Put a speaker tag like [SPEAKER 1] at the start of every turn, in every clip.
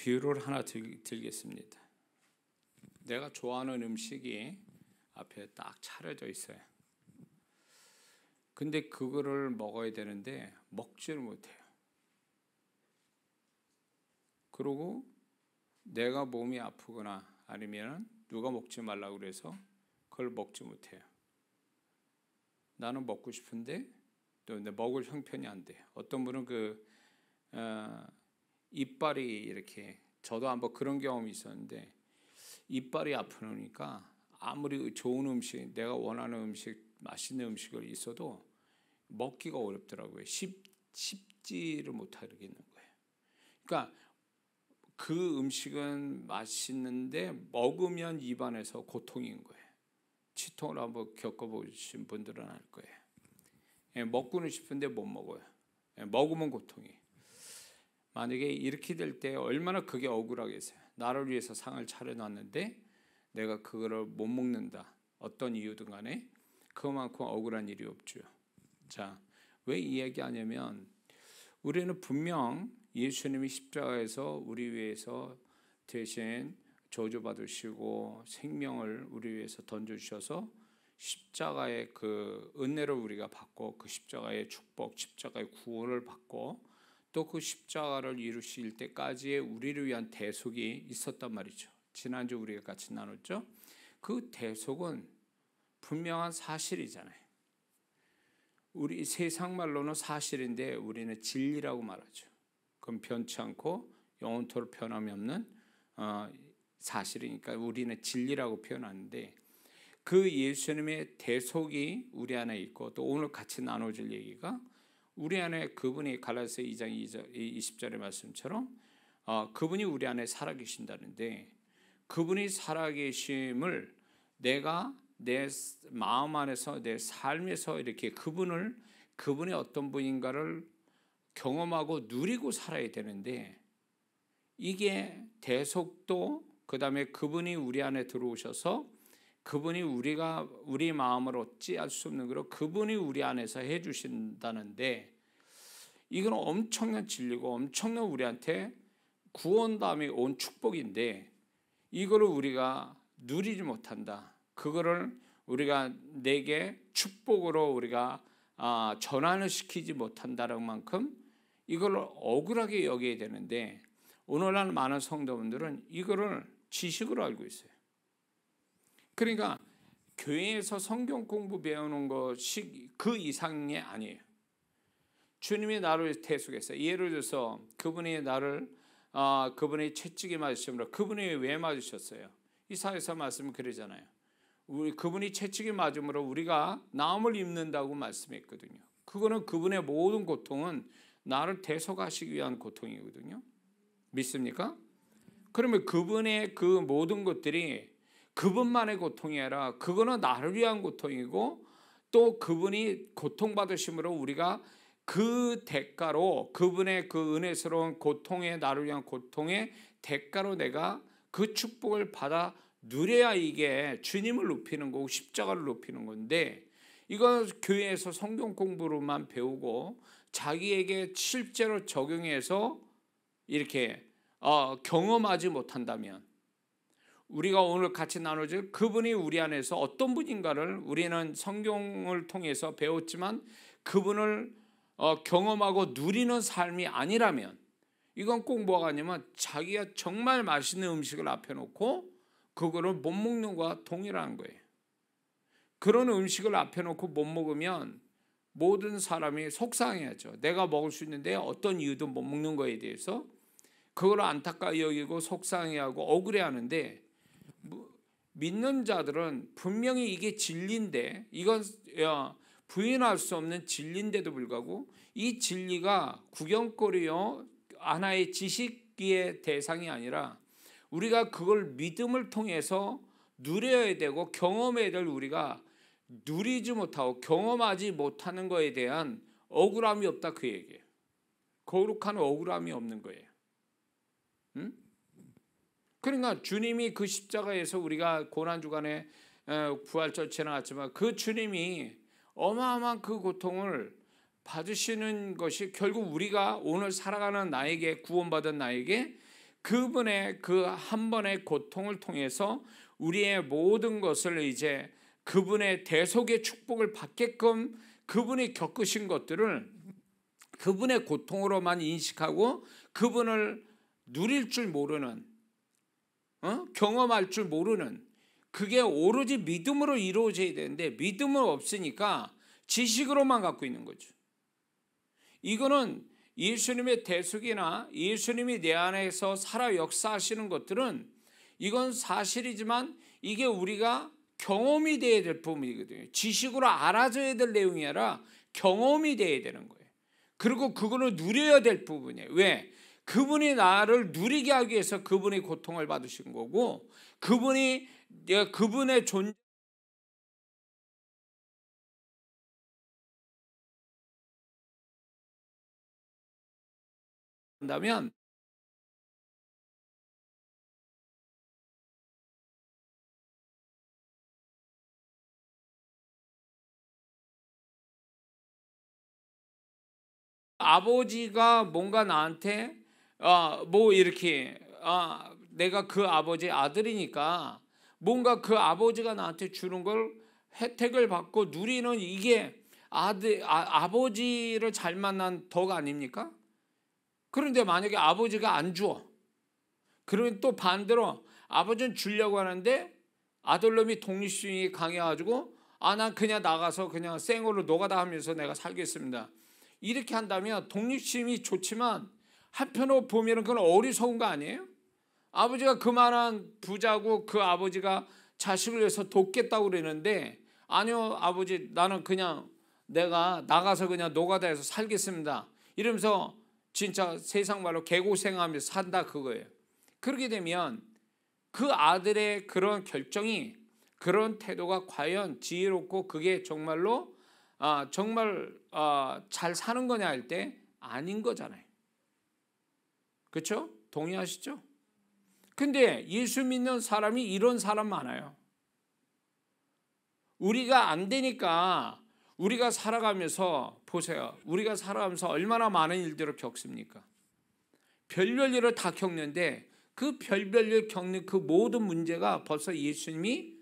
[SPEAKER 1] 비유를 하나 들겠습니다. 내가 좋아하는 음식이 앞에 딱 차려져 있어요. 근데 그거를 먹어야 되는데 먹지를 못해요. 그리고 내가 몸이 아프거나 아니면 누가 먹지 말라고 그래서 그걸 먹지 못해요. 나는 먹고 싶은데 또 먹을 형편이 안 돼요. 어떤 분은 이빨이 이렇게, 저도 한번 그런 경험이 있었는데 이빨이 아프니까 아무리 좋은 음식, 내가 원하는 음식, 맛있는 음식을 있어도 먹기가 어렵더라고요. 씹지를 못하겠는 거예요. 그러니까 그 음식은 맛있는데 먹으면 입안에서 고통인 거예요. 치통을 한번 겪어보신 분들은 알 거예요. 먹고는 싶은데 못 먹어요. 먹으면 고통이. 만약에 이렇게 될 때 얼마나 그게 억울하겠어요. 나를 위해서 상을 차려놨는데 내가 그거를 못 먹는다. 어떤 이유든 간에 그만큼 억울한 일이 없죠. 자, 왜 이 얘기하냐면 우리는 분명 예수님이 십자가에서 우리 위해서 대신 저주받으시고 생명을 우리 위해서 던져주셔서 십자가의 그 은혜를 우리가 받고 그 십자가의 축복, 십자가의 구원을 받고 또 그 십자가를 이루실 때까지의 우리를 위한 대속이 있었단 말이죠. 지난주 우리가 같이 나눴죠. 그 대속은 분명한 사실이잖아요. 우리 세상 말로는 사실인데 우리는 진리라고 말하죠. 그럼 변치 않고 영원토록 변함이 없는 사실이니까 우리는 진리라고 표현하는데, 그 예수님의 대속이 우리 안에 있고 또 오늘 같이 나눠줄 얘기가 우리 안에 그분이 갈라디아서 2장 20절의 말씀처럼 그분이 우리 안에 살아계신다는데, 그분이 살아계심을 내가 내 마음 안에서 내 삶에서 이렇게 그분이 어떤 분인가를 경험하고 누리고 살아야 되는데, 이게 대속도 그 다음에 그분이 우리 안에 들어오셔서 그분이 우리 마음을 어찌할 수 없는 거로 그분이 우리 안에서 해주신다는데, 이건 엄청난 진리고 엄청난 우리한테 구원다음에 온 축복인데 이거를 우리가 누리지 못한다. 그거를 우리가 내게 축복으로 우리가 전환을 시키지 못한다는 만큼 이걸 억울하게 여겨야 되는데, 오늘날 많은 성도분들은 이거를 지식으로 알고 있어요. 그러니까 교회에서 성경 공부 배우는 것이 그 이상이 아니에요. 주님이 나를 대속했어요. 예를 들어서 그분이 그분이 채찍에 맞으심으로, 그분이 왜 맞으셨어요? 이사야서 말씀은 그러잖아요. 그분이 채찍에 맞음으로 우리가 나음을 입는다고 말씀했거든요. 그거는 그분의 모든 고통은 나를 대속하시기 위한 고통이거든요. 믿습니까? 그러면 그분의 그 모든 것들이 그분만의 고통이 아니라 그거는 나를 위한 고통이고, 또 그분이 고통받으심으로 우리가 그 대가로 그분의 그 은혜스러운 고통에, 나를 위한 고통의 대가로 내가 그 축복을 받아 누려야 이게 주님을 높이는 거고 십자가를 높이는 건데, 이거 교회에서 성경 공부로만 배우고 자기에게 실제로 적용해서 이렇게 경험하지 못한다면, 우리가 오늘 같이 나눠줄 그분이 우리 안에서 어떤 분인가를 우리는 성경을 통해서 배웠지만 그분을 경험하고 누리는 삶이 아니라면, 이건 꼭 뭐가 아니면 자기가 정말 맛있는 음식을 앞에 놓고 그거를 못 먹는 것과 동일한 거예요. 그런 음식을 앞에 놓고 못 먹으면 모든 사람이 속상해하죠. 내가 먹을 수 있는데 어떤 이유도 못 먹는 거에 대해서 그걸 안타까워 여기고 속상해하고 억울해하는데, 믿는 자들은 분명히 이게 진리인데, 이건 부인할 수 없는 진리인데도 불구하고 이 진리가 구경거리요 하나의 지식의 대상이 아니라 우리가 그걸 믿음을 통해서 누려야 되고 경험해야 될, 우리가 누리지 못하고 경험하지 못하는 것에 대한 억울함이 없다, 그 얘기예요. 거룩한 억울함이 없는 거예요. 그러니까 주님이 그 십자가에서, 우리가 고난주간에 부활절 지나갔지만 그 주님이 어마어마한 그 고통을 받으시는 것이 결국 우리가 오늘 살아가는 나에게, 구원받은 나에게 그분의 그 한 번의 고통을 통해서 우리의 모든 것을 이제 그분의 대속의 축복을 받게끔 그분이 겪으신 것들을 그분의 고통으로만 인식하고 그분을 누릴 줄 모르는, 경험할 줄 모르는, 그게 오로지 믿음으로 이루어져야 되는데 믿음은 없으니까 지식으로만 갖고 있는 거죠. 이거는 예수님의 대속이나 예수님이 내 안에서 살아 역사하시는 것들은 이건 사실이지만 이게 우리가 경험이 돼야 될 부분이거든요. 지식으로 알아줘야 될 내용이 아니라 경험이 돼야 되는 거예요. 그리고 그거를 누려야 될 부분이에요. 왜? 그분이 나를 누리게 하기 위해서 그분이 고통을 받으신 거고, 그분의 존재 한다면 아버지가 뭔가 나한테 뭐 이렇게 내가 그 아버지의 아들이니까 뭔가 그 아버지가 나한테 주는 걸 혜택을 받고 누리는, 이게 아버지를 잘 만난 덕 아닙니까? 그런데 만약에 아버지가 안 줘, 그러면 또 반대로 아버지는 주려고 하는데 아들놈이 독립심이 강해가지고 난 그냥 나가서 그냥 생으로 노가다 하면서 내가 살겠습니다, 이렇게 한다면 독립심이 좋지만 한편으로 보면 그건 어리석은 거 아니에요? 아버지가 그만한 부자고 그 아버지가 자식을 위해서 돕겠다고 그러는데, 아니요 아버지, 나는 그냥 내가 나가서 그냥 노가다해서 살겠습니다 이러면서 진짜 세상 말로 개고생하면서 산다, 그거예요. 그렇게 되면 그 아들의 그런 결정이, 그런 태도가 과연 지혜롭고 그게 정말로 정말 잘 사는 거냐 할 때 아닌 거잖아요. 그렇죠? 동의하시죠? 근데 예수 믿는 사람이 이런 사람 많아요. 우리가 안 되니까 우리가 살아가면서 보세요. 우리가 살아가면서 얼마나 많은 일들을 겪습니까? 별별 일을 다 겪는데 그 별별 일 겪는 그 모든 문제가 벌써 예수님이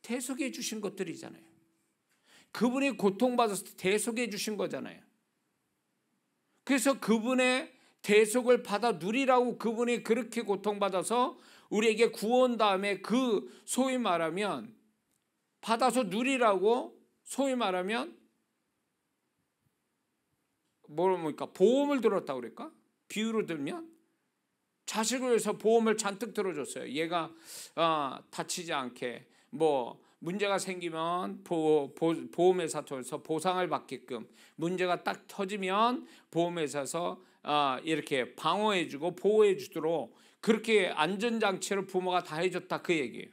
[SPEAKER 1] 대속해 주신 것들이잖아요. 그분이 고통받아서 대속해 주신 거잖아요. 그래서 그분의 대속을 받아 누리라고 그분이 그렇게 고통받아서 우리에게 구원 다음에 그 소위 말하면 받아서 누리라고, 소위 말하면 뭡니까? 보험을 들었다고 그럴까? 비유로 들면 자식을 위해서 보험을 잔뜩 들어줬어요. 얘가 다치지 않게, 뭐 문제가 생기면 보험회사 통해서 보상을 받게끔, 문제가 딱 터지면 보험회사에서 이렇게 방어해주고 보호해주도록 그렇게 안전장치를 부모가 다 해줬다, 그 얘기예요.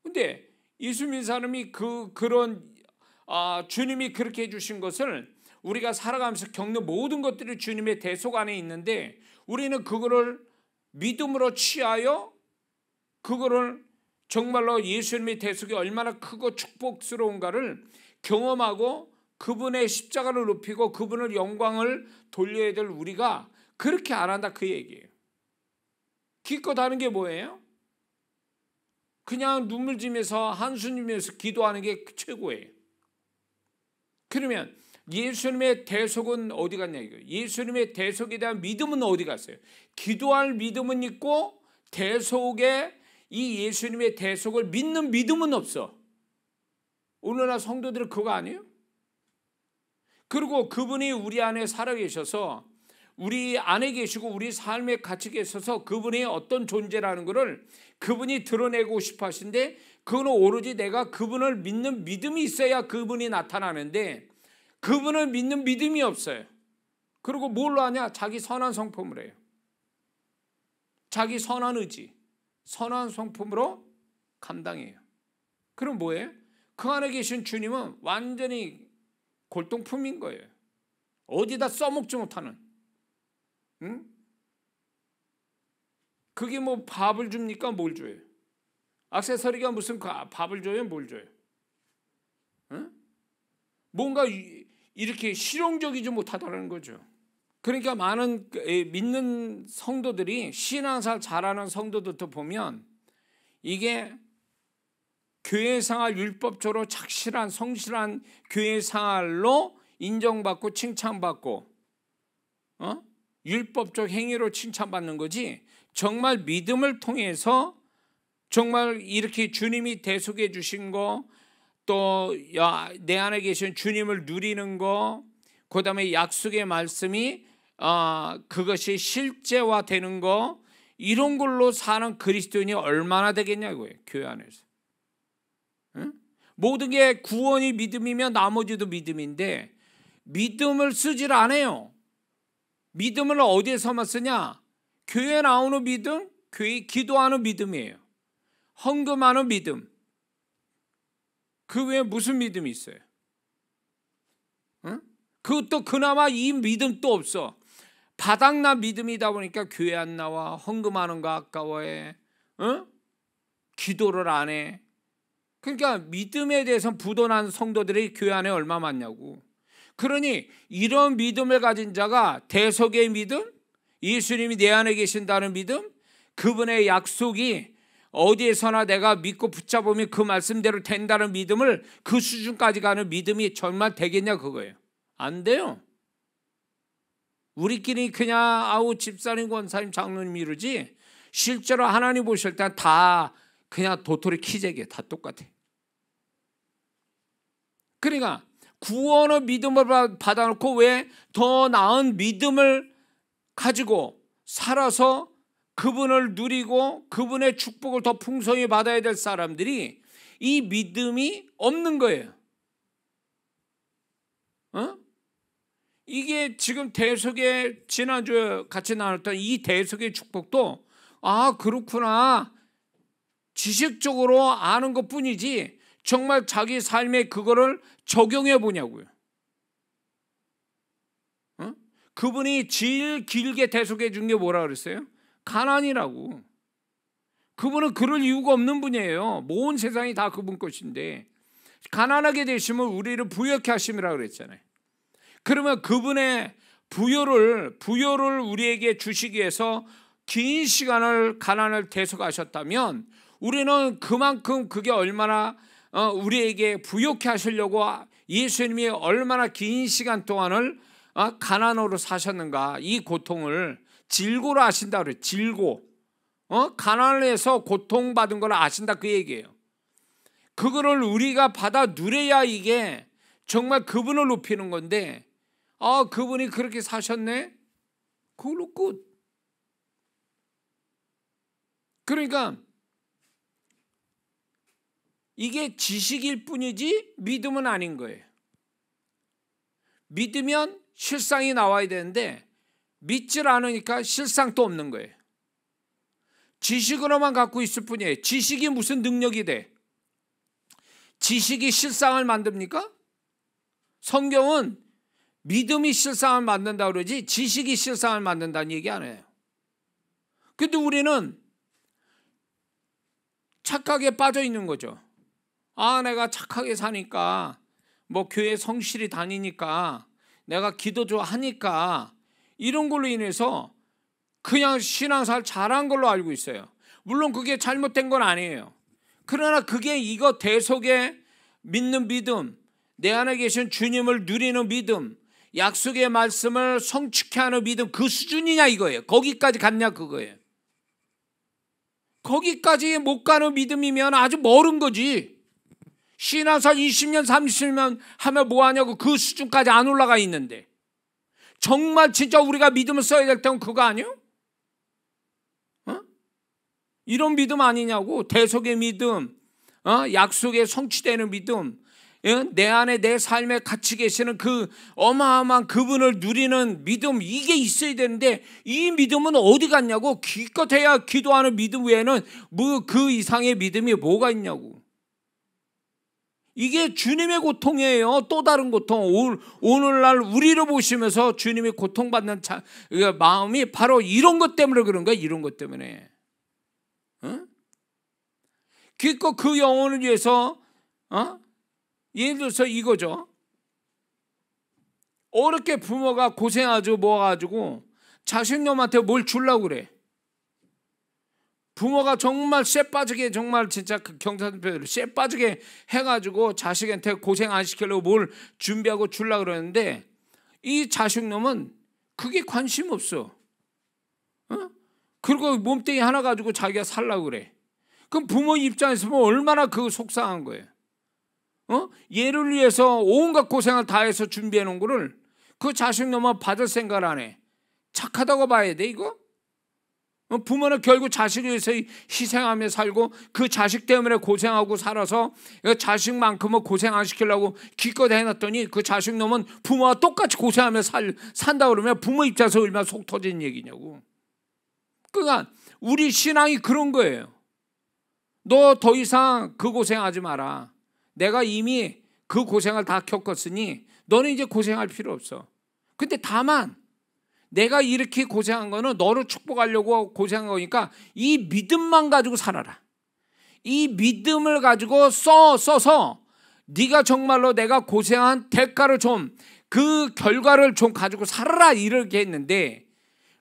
[SPEAKER 1] 근데 예수 믿는 사람이 그런 주님이 그렇게 해주신 것을 우리가 살아가면서 겪는 모든 것들이 주님의 대속 안에 있는데, 우리는 그거를 믿음으로 취하여 그거를 정말로 예수님의 대속이 얼마나 크고 축복스러운가를 경험하고 그분의 십자가를 높이고 그분을 영광을 돌려야 될 우리가 그렇게 안 한다, 그 얘기예요. 기껏 하는 게 뭐예요? 그냥 눈물 지면서 한숨 지면서 기도하는 게 최고예요. 그러면 예수님의 대속은 어디 갔냐 이거예요. 예수님의 대속에 대한 믿음은 어디 갔어요? 기도할 믿음은 있고 대속에 이 예수님의 대속을 믿는 믿음은 없어. 오늘날 성도들은 그거 아니에요? 그리고 그분이 우리 안에 살아계셔서 우리 안에 계시고 우리 삶에 같이 계셔서 그분이 어떤 존재라는 것을 그분이 드러내고 싶어 하신데, 그거는 오로지 내가 그분을 믿는 믿음이 있어야 그분이 나타나는데 그분을 믿는 믿음이 없어요. 그리고 뭘로 하냐? 자기 선한 성품을 해요. 자기 선한 의지, 선한 성품으로 감당해요. 그럼 뭐예요? 그 안에 계신 주님은 완전히 골동품인 거예요. 어디다 써먹지 못하는. 응? 그게 뭐 밥을 줍니까? 뭘 줘요? 액세서리가 무슨 밥을 줘요? 뭘 줘요? 응? 뭔가 이렇게 실용적이지 못하다는 거죠. 그러니까 많은 믿는 성도들이 신앙생활 잘하는 성도들도 보면 이게 교회생활 율법적으로 착실한 성실한 교회생활로 인정받고 칭찬받고 율법적 행위로 칭찬받는 거지, 정말 믿음을 통해서 정말 이렇게 주님이 대속해 주신 거, 또 내 안에 계신 주님을 누리는 거, 그 다음에 약속의 말씀이 그것이 실제화되는 거, 이런 걸로 사는 그리스도인이 얼마나 되겠냐고요. 교회 안에서. 응? 모든 게 구원이 믿음이면 나머지도 믿음인데 믿음을 쓰질 않아요. 믿음을 어디에서만 쓰냐? 교회 나오는 믿음, 교회 기도하는 믿음이에요. 헌금하는 믿음. 그 외에 무슨 믿음이 있어요? 응? 그것도 그나마 이 믿음도 없어. 바닥난 믿음이다 보니까 교회 안 나와, 헌금하는 거 아까워해, 기도를 안 해. 그러니까 믿음에 대해서 부도난 성도들이 교회 안에 얼마 많냐고. 그러니 이런 믿음을 가진 자가 대속의 믿음, 예수님이 내 안에 계신다는 믿음, 그분의 약속이 어디에서나 내가 믿고 붙잡으면 그 말씀대로 된다는 믿음을, 그 수준까지 가는 믿음이 정말 되겠냐 그거예요. 안 돼요. 우리끼리 그냥 아우 집사님, 권사님, 장로님 이러지 실제로 하나님 보실 때 다 그냥 도토리 키재기에 다 똑같아. 그러니까 구원의 믿음을 받아놓고 왜 더 나은 믿음을 가지고 살아서 그분을 누리고 그분의 축복을 더 풍성히 받아야 될 사람들이 이 믿음이 없는 거예요. 이게 지금 대속의, 지난주에 같이 나눴던 이 대속의 축복도 그렇구나 지식적으로 아는 것 뿐이지 정말 자기 삶에 그거를 적용해 보냐고요. 그분이 제일 길게 대속해 준 게 뭐라 그랬어요? 가난이라고. 그분은 그럴 이유가 없는 분이에요. 온 세상이 다 그분 것인데 가난하게 되시면 우리를 부욕케 하심이라고 그랬잖아요. 그러면 그분의 부요를 우리에게 주시기 위해서 긴 시간을 가난을 대속하셨다면 우리는 그만큼 그게 얼마나 우리에게 부욕케 하시려고 예수님이 얼마나 긴 시간 동안을 가난으로 사셨는가, 이 고통을 질고로 아신다 그래요. 질고. 가난을 해서 고통받은 걸 아신다 그 얘기예요. 그거를 우리가 받아 누려야 이게 정말 그분을 높이는 건데 그분이 그렇게 사셨네? 그걸로 끝. 그러니까 이게 지식일 뿐이지 믿음은 아닌 거예요. 믿으면 실상이 나와야 되는데 믿질 않으니까 실상도 없는 거예요. 지식으로만 갖고 있을 뿐이에요. 지식이 무슨 능력이 돼? 지식이 실상을 만듭니까? 성경은 믿음이 실상을 만든다고 그러지 지식이 실상을 만든다는 얘기 안 해요. 근데 우리는 착각에 빠져 있는 거죠. 내가 착하게 사니까, 뭐 교회 성실히 다니니까, 내가 기도 좋아하니까 이런 걸로 인해서 그냥 신앙생활 잘한 걸로 알고 있어요. 물론 그게 잘못된 건 아니에요. 그러나 그게 이거 대속에 믿는 믿음, 내 안에 계신 주님을 누리는 믿음, 약속의 말씀을 성취케 하는 믿음, 그 수준이냐 이거예요. 거기까지 갔냐 그거예요. 거기까지 못 가는 믿음이면 아주 멀은 거지. 신앙생활 20년 30년 하면 뭐하냐고 그 수준까지 안 올라가 있는데 정말 진짜 우리가 믿음을 써야 될 때는 그거 아니에요? 이런 믿음 아니냐고. 대속의 믿음, 약속에 성취되는 믿음, 내 안에 내 삶에 같이 계시는 그 어마어마한 그분을 누리는 믿음, 이게 있어야 되는데 이 믿음은 어디 갔냐고. 기껏해야 기도하는 믿음 외에는 뭐 그 이상의 믿음이 뭐가 있냐고. 이게 주님의 고통이에요. 또 다른 고통. 오늘날 우리를 보시면서 주님이 고통받는 마음이 바로 이런 것 때문에 그런 거야. 이런 것 때문에. 기껏 그 영혼을 위해서 예를 들어서 이거죠. 어렵게 부모가 고생하고 모아가지고 자식놈한테 뭘 주려고 그래. 부모가 정말 쇠 빠지게, 정말 진짜 그 경상도표현으로 쇠 빠지게 해가지고 자식한테 고생 안 시키려고 뭘 준비하고 주려고 그러는데 이 자식놈은 그게 관심 없어. 그리고 몸뚱이 하나 가지고 자기가 살려고 그래. 그럼 부모 입장에서 보면 얼마나 그 속상한 거예요. 얘를 위해서 온갖 고생을 다 해서 준비해 놓은 거를 그 자식놈은 받을 생각을 안 해. 착하다고 봐야 돼 이거? 부모는 결국 자식을 위해서 희생하며 살고 그 자식 때문에 고생하고 살아서 자식만큼은 고생 안 시키려고 기껏 해놨더니 그 자식놈은 부모와 똑같이 고생하며 산다 그러면 부모 입장에서 얼마나 속 터지는 얘기냐고. 그러니까 우리 신앙이 그런 거예요. 너 더 이상 그 고생하지 마라. 내가 이미 그 고생을 다 겪었으니 너는 이제 고생할 필요 없어. 근데 다만 내가 이렇게 고생한 거는 너를 축복하려고 고생한 거니까 이 믿음만 가지고 살아라. 이 믿음을 가지고 써서 네가 정말로 내가 고생한 대가를 좀, 그 결과를 좀 가지고 살아라 이렇게 했는데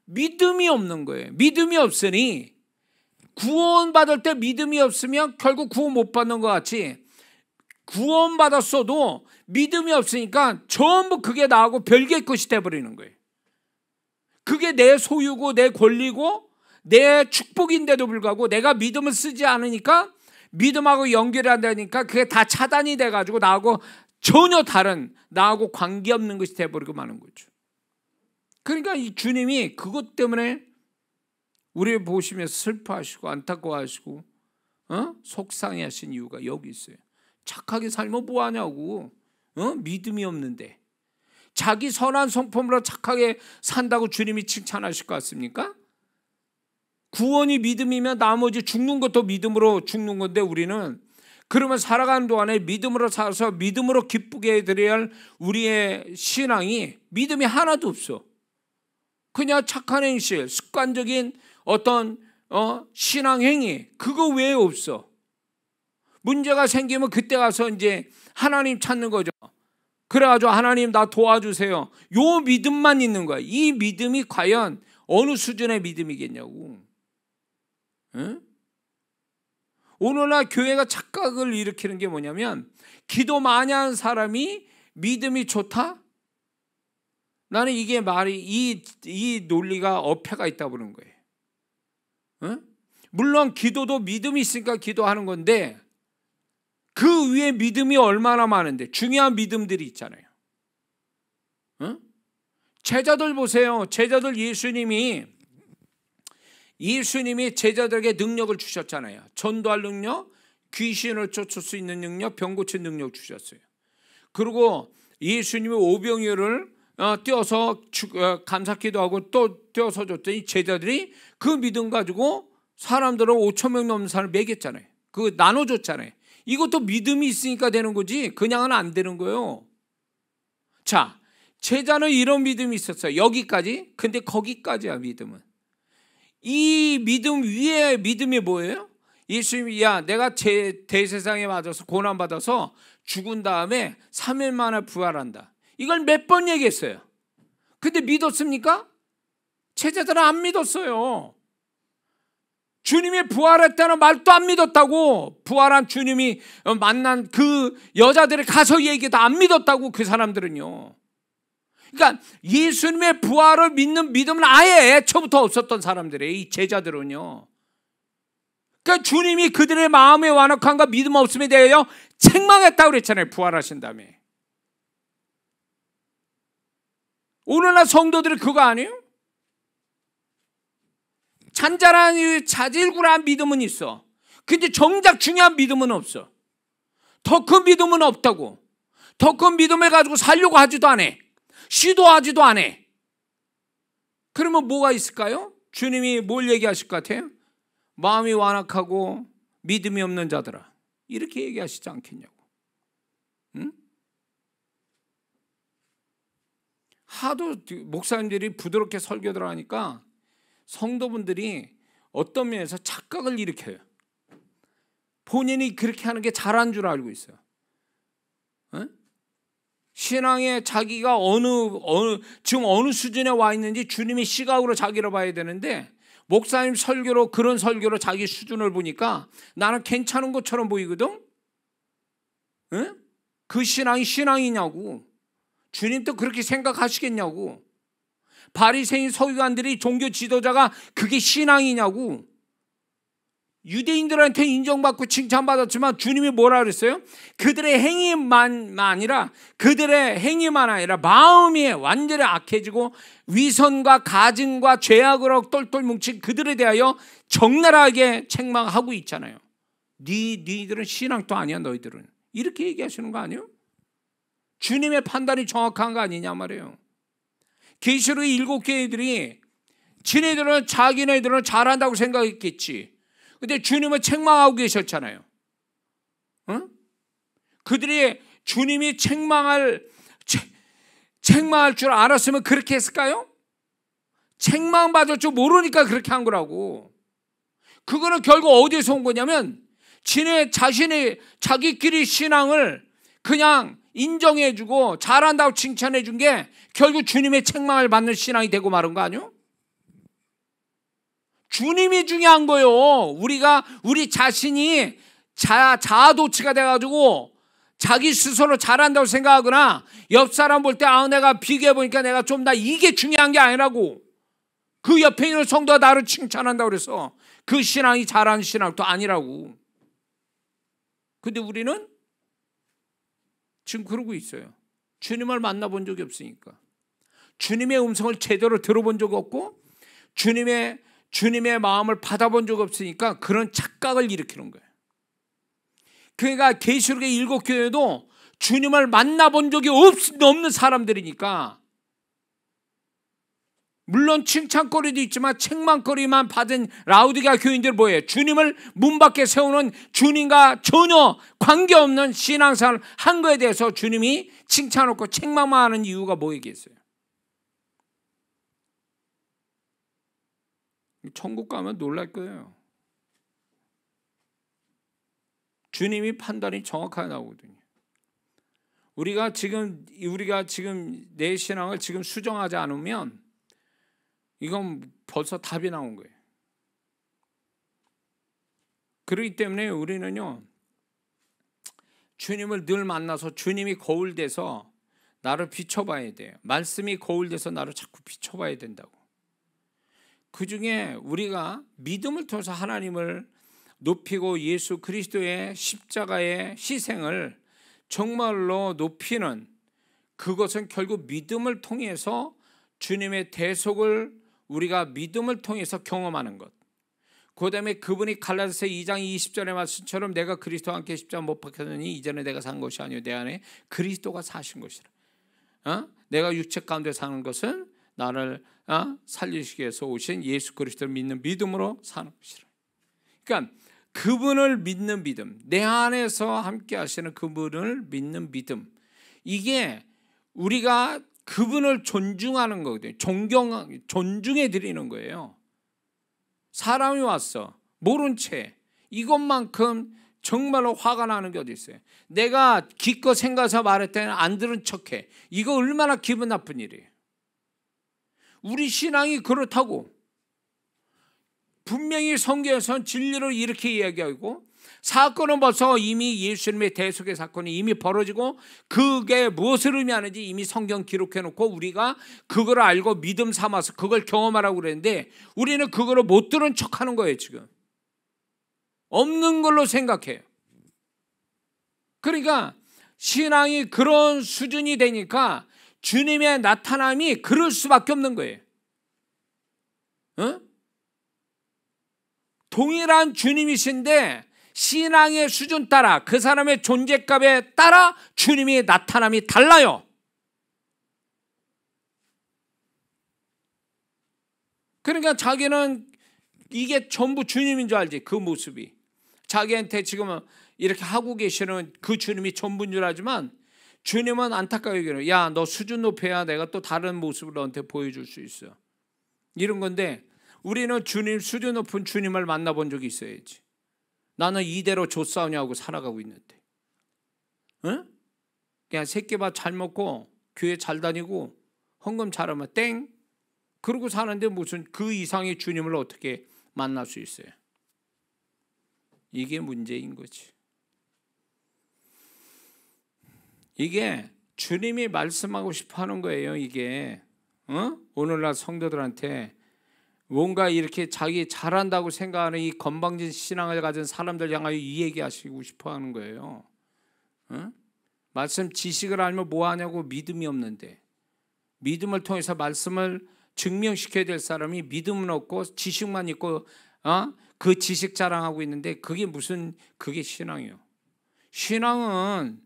[SPEAKER 1] 믿음이 없는 거예요. 믿음이 없으니 구원받을 때 믿음이 없으면 결국 구원 못 받는 것 같이 구원받았어도 믿음이 없으니까 전부 그게 나하고 별개의 것이 돼버리는 거예요. 그게 내 소유고 내 권리고 내 축복인데도 불구하고 내가 믿음을 쓰지 않으니까 믿음하고 연결이 안 되니까 그게 다 차단이 돼가지고 나하고 전혀 다른, 나하고 관계없는 것이 돼버리고 마는 거죠. 그러니까 이 주님이 그것 때문에 우리를 보시면서 슬퍼하시고 안타까워하시고 속상해하신 이유가 여기 있어요. 착하게 살면 뭐하냐고. 믿음이 없는데 자기 선한 성품으로 착하게 산다고 주님이 칭찬하실 것 같습니까? 구원이 믿음이면 나머지 죽는 것도 믿음으로 죽는 건데 우리는 그러면 살아가는 동안에 믿음으로 살아서 믿음으로 기쁘게 해드려야 할 우리의 신앙이 믿음이 하나도 없어. 그냥 착한 행실, 습관적인 어떤 신앙 행위 그거 외에 없어. 문제가 생기면 그때 가서 이제 하나님 찾는 거죠. 그래가지고 하나님 나 도와주세요. 요 믿음만 있는 거야. 이 믿음이 과연 어느 수준의 믿음이겠냐고. 응? 오늘날 교회가 착각을 일으키는 게 뭐냐면 기도 많이 하는 사람이 믿음이 좋다? 나는 이게 말이 이 논리가 어폐가 있다고 그러는 거예요. 응? 물론 기도도 믿음이 있으니까 기도하는 건데 그 위에 믿음이 얼마나 많은데 중요한 믿음들이 있잖아요. 응? 제자들 보세요. 제자들 예수님이 제자들에게 능력을 주셨잖아요. 전도할 능력, 귀신을 쫓을 수 있는 능력, 병 고친 능력 주셨어요. 그리고 예수님이 오병이어를 띄어서 감사기도 하고 또 띄어서 줬더니 제자들이 그 믿음 가지고 사람들은 5,000명 넘는 사람을 먹였잖아요. 그거 나눠줬잖아요. 이것도 믿음이 있으니까 되는 거지 그냥은 안 되는 거예요. 자, 제자는 이런 믿음이 있었어요. 여기까지. 근데 거기까지야 믿음은. 이 믿음 위에 믿음이 뭐예요? 예수님이 야 내가 대세상에 맞아서 고난받아서 죽은 다음에 3일 만에 부활한다. 이걸 몇 번 얘기했어요. 근데 믿었습니까? 제자들은 안 믿었어요. 주님이 부활했다는 말도 안 믿었다고. 부활한 주님이 만난 그 여자들이 가서 얘기도 안 믿었다고 그 사람들은요. 그러니까 예수님의 부활을 믿는 믿음은 아예 애초부터 없었던 사람들이에요. 이 제자들은요. 그러니까 주님이 그들의 마음의 완악함과 믿음 없음에 대하여 책망했다고 그랬잖아요. 부활하신 다음에. 오늘날 성도들이 그거 아니에요? 잔잔한 자질구레한 믿음은 있어. 근데 정작 중요한 믿음은 없어. 더 큰 믿음은 없다고. 더 큰 믿음을 가지고 살려고 하지도 않아. 시도하지도 않아. 그러면 뭐가 있을까요? 주님이 뭘 얘기하실 것 같아요? 마음이 완악하고 믿음이 없는 자들아. 이렇게 얘기하시지 않겠냐고. 응? 하도 목사님들이 부드럽게 설교들 하니까 성도분들이 어떤 면에서 착각을 일으켜요. 본인이 그렇게 하는 게 잘한 줄 알고 있어요. 응? 신앙에 자기가 지금 어느 수준에 와 있는지 주님의 시각으로 자기를 봐야 되는데, 목사님 설교로, 그런 설교로 자기 수준을 보니까 나는 괜찮은 것처럼 보이거든. 응? 그 신앙이 신앙이냐고. 주님도 그렇게 생각하시겠냐고. 바리새인 서기관들이 종교 지도자가 그게 신앙이냐고. 유대인들한테 인정받고 칭찬받았지만 주님이 뭐라 그랬어요? 그들의 행위만 아니라 마음이 완전히 악해지고 위선과 가증과 죄악으로 똘똘 뭉친 그들에 대하여 적나라하게 책망하고 있잖아요. 너희들은 신앙도 아니야, 너희들은. 이렇게 얘기하시는 거 아니에요? 주님의 판단이 정확한 거 아니냐 말이에요. 계시록 7교회들이 자기네들은 잘한다고 생각했겠지. 근데 주님은 책망하고 계셨잖아요. 응? 그들이 주님이 책망할 줄 알았으면 그렇게 했을까요? 책망받을 줄 모르니까 그렇게 한 거라고. 그거는 결국 어디에서 온 거냐면 자기끼리 신앙을 그냥 인정해주고 잘한다고 칭찬해준 게 결국 주님의 책망을 받는 신앙이 되고 마른 거 아니에요? 주님이 중요한 거예요. 우리 자신이 자아도취가 돼가지고 자기 스스로 잘한다고 생각하거나 옆 사람 볼 때 내가 비교해보니까 내가 좀 나, 이게 중요한 게 아니라고. 그 옆에 있는 성도가 나를 칭찬한다고 그래서 그 신앙이 잘하는 신앙도 아니라고. 근데 우리는 지금 그러고 있어요. 주님을 만나본 적이 없으니까. 주님의 음성을 제대로 들어본 적 없고 주님의 마음을 받아본 적 없으니까 그런 착각을 일으키는 거예요. 그러니까 계시록의 7교회도 주님을 만나본 적이 없는 사람들이니까, 물론 칭찬거리도 있지만 책망거리만 받은 라우디게아 교인들 뭐예요? 주님을 문 밖에 세우는, 주님과 전혀 관계없는 신앙생활을 한 거에 대해서 주님이 칭찬 없고 책망만 하는 이유가 뭐이겠어요? 천국 가면 놀랄 거예요. 주님이 판단이 정확하게 나오거든요. 우리가 지금 내 신앙을 지금 수정하지 않으면 이건 벌써 답이 나온 거예요. 그렇기 때문에 우리는요, 주님을 늘 만나서 주님이 거울 돼서 나를 비춰봐야 돼요. 말씀이 거울 돼서 나를 자꾸 비춰봐야 된다고. 그 중에 우리가 믿음을 통해서 하나님을 높이고 예수 그리스도의 십자가의 희생을 정말로 높이는, 그것은 결국 믿음을 통해서 주님의 대속을 우리가 믿음을 통해서 경험하는 것. 그 다음에 그분이 갈라디아서 2장 20절의 말씀처럼 내가 그리스도와 함께 십자가 못 박혔으니 이전에 내가 산 것이 아니요 내 안에 그리스도가 사신 것이라. 내가 육체 가운데 사는 것은 나를 살리시기 위해서 오신 예수 그리스도를 믿는 믿음으로 사는 것이라. 그러니까 그분을 믿는 믿음, 내 안에서 함께 하시는 그분을 믿는 믿음, 이게 우리가 그분을 존중하는 거거든요. 존중해 드리는 거예요. 사람이 왔어, 모른 채, 이것만큼 정말로 화가 나는 게 어디 있어요? 내가 기껏 생각해서 말했더니 안 들은 척해. 이거 얼마나 기분 나쁜 일이에요. 우리 신앙이 그렇다고. 분명히 성경에서는 진리를 이렇게 이야기하고, 사건은 벌써 이미 예수님의 대속의 사건이 이미 벌어지고 그게 무엇을 의미하는지 이미 성경 기록해 놓고 우리가 그걸 알고 믿음 삼아서 그걸 경험하라고 그랬는데, 우리는 그거를 못 들은 척하는 거예요. 지금 없는 걸로 생각해요. 그러니까 신앙이 그런 수준이 되니까 주님의 나타남이 그럴 수밖에 없는 거예요. 동일한 주님이신데 신앙의 수준 따라, 그 사람의 존재값에 따라 주님의 나타남이 달라요. 그러니까 자기는 이게 전부 주님인 줄 알지. 그 모습이 자기한테 지금 이렇게 하고 계시는 그 주님이 전부인 줄 알지만, 주님은 안타까워 얘기해요. 야, 너 수준 높여야 내가 또 다른 모습을 너한테 보여줄 수 있어. 이런 건데, 우리는 주님, 수준 높은 주님을 만나본 적이 있어야지. 나는 이대로 조싸우냐고 살아가고 있는데, 응? 그냥 새끼밥 잘 먹고 교회 잘 다니고 헌금 잘하면 땡 그러고 사는데 무슨 그 이상의 주님을 어떻게 만날 수 있어요? 이게 문제인 거지. 이게 주님이 말씀하고 싶어 하는 거예요. 이게 오늘날 성도들한테 뭔가 이렇게 자기 잘한다고 생각하는 이 건방진 신앙을 가진 사람들 향하여 이 얘기하시고 싶어 하는 거예요. 말씀 지식을 알면 뭐 하냐고. 믿음이 없는데 믿음을 통해서 말씀을 증명시켜야 될 사람이 믿음은 없고 지식만 있고 그 지식 자랑하고 있는데 그게 신앙이에요. 신앙은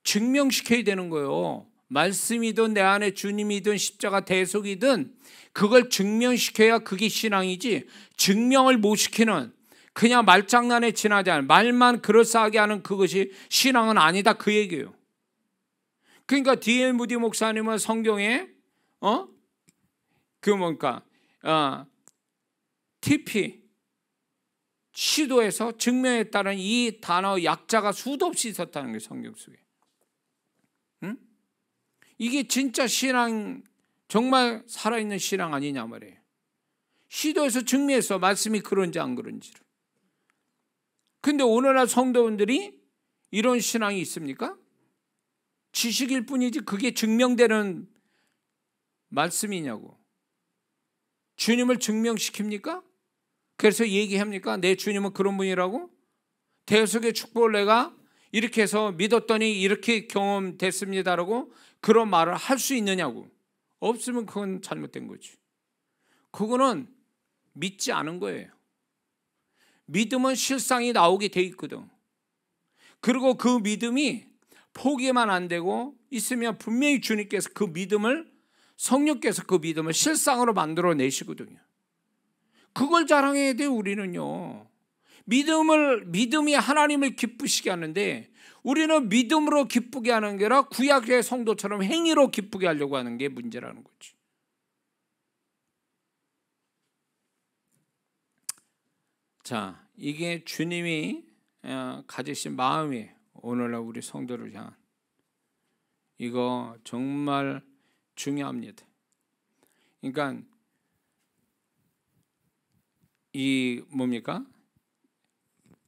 [SPEAKER 1] 증명시켜야 되는 거예요. 말씀이든 내 안에 주님이든 십자가 대속이든 그걸 증명시켜야 그게 신앙이지, 증명을 못 시키는 그냥 말장난에 지나지 않은 말만 그럴싸하게 하는 그것이 신앙은 아니다 그 얘기예요. 그러니까 D.L. 무디 목사님은 성경에 TP 시도해서 증명했다는 이 단어 약자가 수도 없이 있었다는 게 성경 속에. 이게 진짜 신앙, 정말 살아있는 신앙 아니냐 말이에요. 시도해서 증명해서 말씀이 그런지 안 그런지를. 근데 오늘날 성도분들이 이런 신앙이 있습니까? 지식일 뿐이지 그게 증명되는 말씀이냐고. 주님을 증명시킵니까? 그래서 얘기합니까? 내 주님은 그런 분이라고? 대속의 축복을 내가 이렇게 해서 믿었더니 이렇게 경험됐습니다라고 그런 말을 할 수 있느냐고. 없으면 그건 잘못된 거지. 그거는 믿지 않은 거예요. 믿음은 실상이 나오게 돼 있거든. 그리고 그 믿음이 포기만 안 되고 있으면 분명히 주님께서 그 믿음을, 성령께서 그 믿음을 실상으로 만들어 내시거든요. 그걸 자랑해야 돼요. 우리는요. 믿음이 하나님을 기쁘시게 하는데 우리는 믿음으로 기쁘게 하는 게 아니라 구약의 성도처럼 행위로 기쁘게 하려고 하는 게 문제라는 거지. 자, 이게 주님이 가지신 마음이 오늘날 우리 성도를 향한, 이거 정말 중요합니다. 그러니까 이 뭡니까?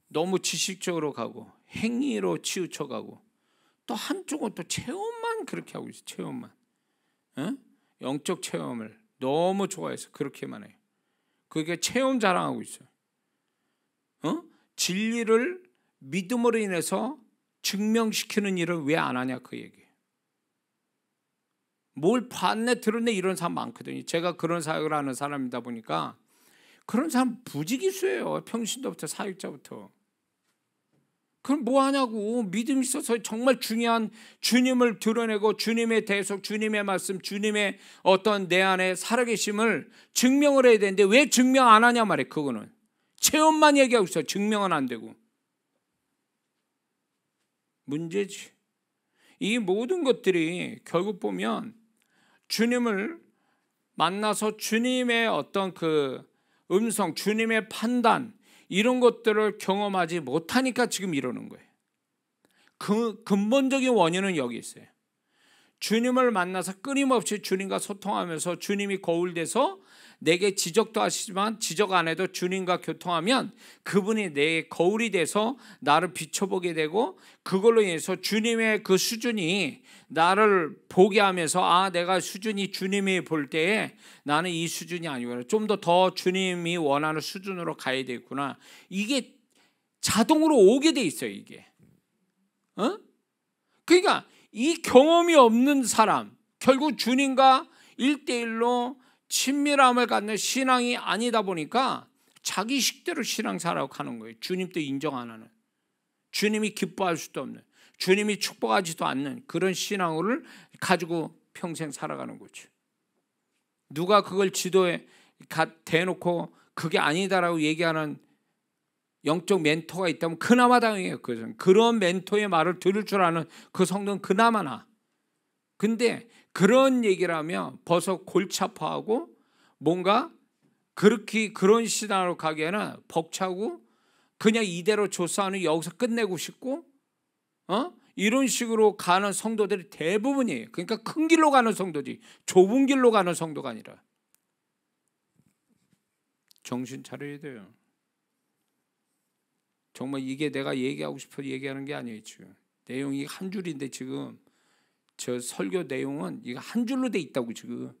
[SPEAKER 1] 너무 지식적으로 가고 행위로 치우쳐가고 또 한쪽은 또 체험만 그렇게 하고 있어요. 체험만. 영적 체험을 너무 좋아해서 그렇게만 해요. 그게 체험 자랑하고 있어요. 진리를 믿음으로 인해서 증명시키는 일을 왜 안 하냐 그 얘기예요. 뭘 봤네 들었네 이런 사람 많거든요. 제가 그런 사역을 하는 사람이다 보니까 그런 사람 부지기수예요. 평신도부터 사역자부터. 그럼 뭐 하냐고. 믿음 있어서 정말 중요한 주님을 드러내고 주님의 대속, 주님의 말씀, 주님의 어떤 내 안에 살아계심을 증명을 해야 되는데 왜 증명 안 하냐 말이에요. 그거는 체험만 얘기하고 있어. 증명은 안 되고. 문제지. 이 모든 것들이 결국 보면 주님을 만나서 주님의 어떤 그 음성, 주님의 판단 이런 것들을 경험하지 못하니까 지금 이러는 거예요. 그 근본적인 원인은 여기 있어요. 주님을 만나서 끊임없이 주님과 소통하면서 주님이 거울 돼서 내게 지적도 하시지만 지적 안 해도 주님과 교통하면 그분이 내 거울이 돼서 나를 비춰보게 되고 그걸로 인해서 주님의 그 수준이 나를 보게 하면서 내가 수준이 주님이 볼 때에 나는 이 수준이 아니구나. 좀 더 주님이 원하는 수준으로 가야 되겠구나. 이게 자동으로 오게 돼 있어요. 이게. 그러니까 이 경험이 없는 사람, 결국 주님과 1대1로 친밀함을 갖는 신앙이 아니다 보니까 자기 식대로 신앙생활하고 가는 거예요. 주님도 인정 안 하는, 주님이 기뻐할 수도 없는, 주님이 축복하지도 않는 그런 신앙을 가지고 평생 살아가는 거죠. 누가 그걸 지도에 대놓고 그게 아니다라고 얘기하는 영적 멘토가 있다면 그나마 다행이에요. 그런 멘토의 말을 들을 줄 아는 그 성도는 그나마나. 근데 그런 얘기를 하면 벌써 골치 아파하고 뭔가 그렇게 그런 신앙으로 가기에는 벅차고 그냥 이대로 조사하는 여기서 끝내고 싶고 이런 식으로 가는 성도들이 대부분이에요. 그러니까 큰 길로 가는 성도지 좁은 길로 가는 성도가 아니라. 정신 차려야 돼요. 정말 이게 내가 얘기하고 싶어 얘기하는 게 아니에요. 지금 내용이 한 줄인데 지금 저 설교 내용은 이거 한 줄로 돼 있다고. 지금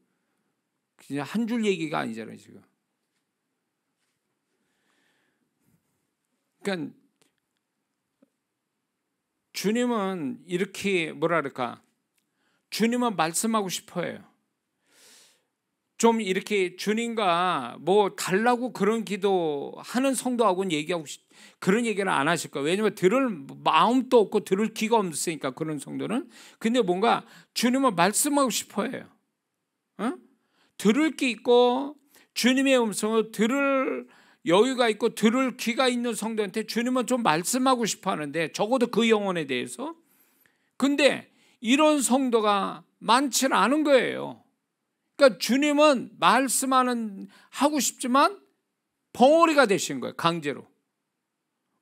[SPEAKER 1] 그냥 한 줄 얘기가 아니잖아요. 지금 그러니까 주님은 이렇게 뭐랄까, 주님은 말씀하고 싶어요. 좀 이렇게 주님과 뭐 달라고 그런 기도하는 성도하고는 얘기하고 그런 얘기는 안 하실 거예요. 왜냐하면 들을 마음도 없고 들을 귀가 없으니까 그런 성도는. 근데 뭔가 주님은 말씀하고 싶어요. 어? 들을 게 있고 주님의 음성을 들을 여유가 있고 들을 귀가 있는 성도한테 주님은 좀 말씀하고 싶어 하는데, 적어도 그 영혼에 대해서. 근데 이런 성도가 많지는 않은 거예요. 그러니까 주님은 하고 싶지만 벙어리가 되신 거예요. 강제로.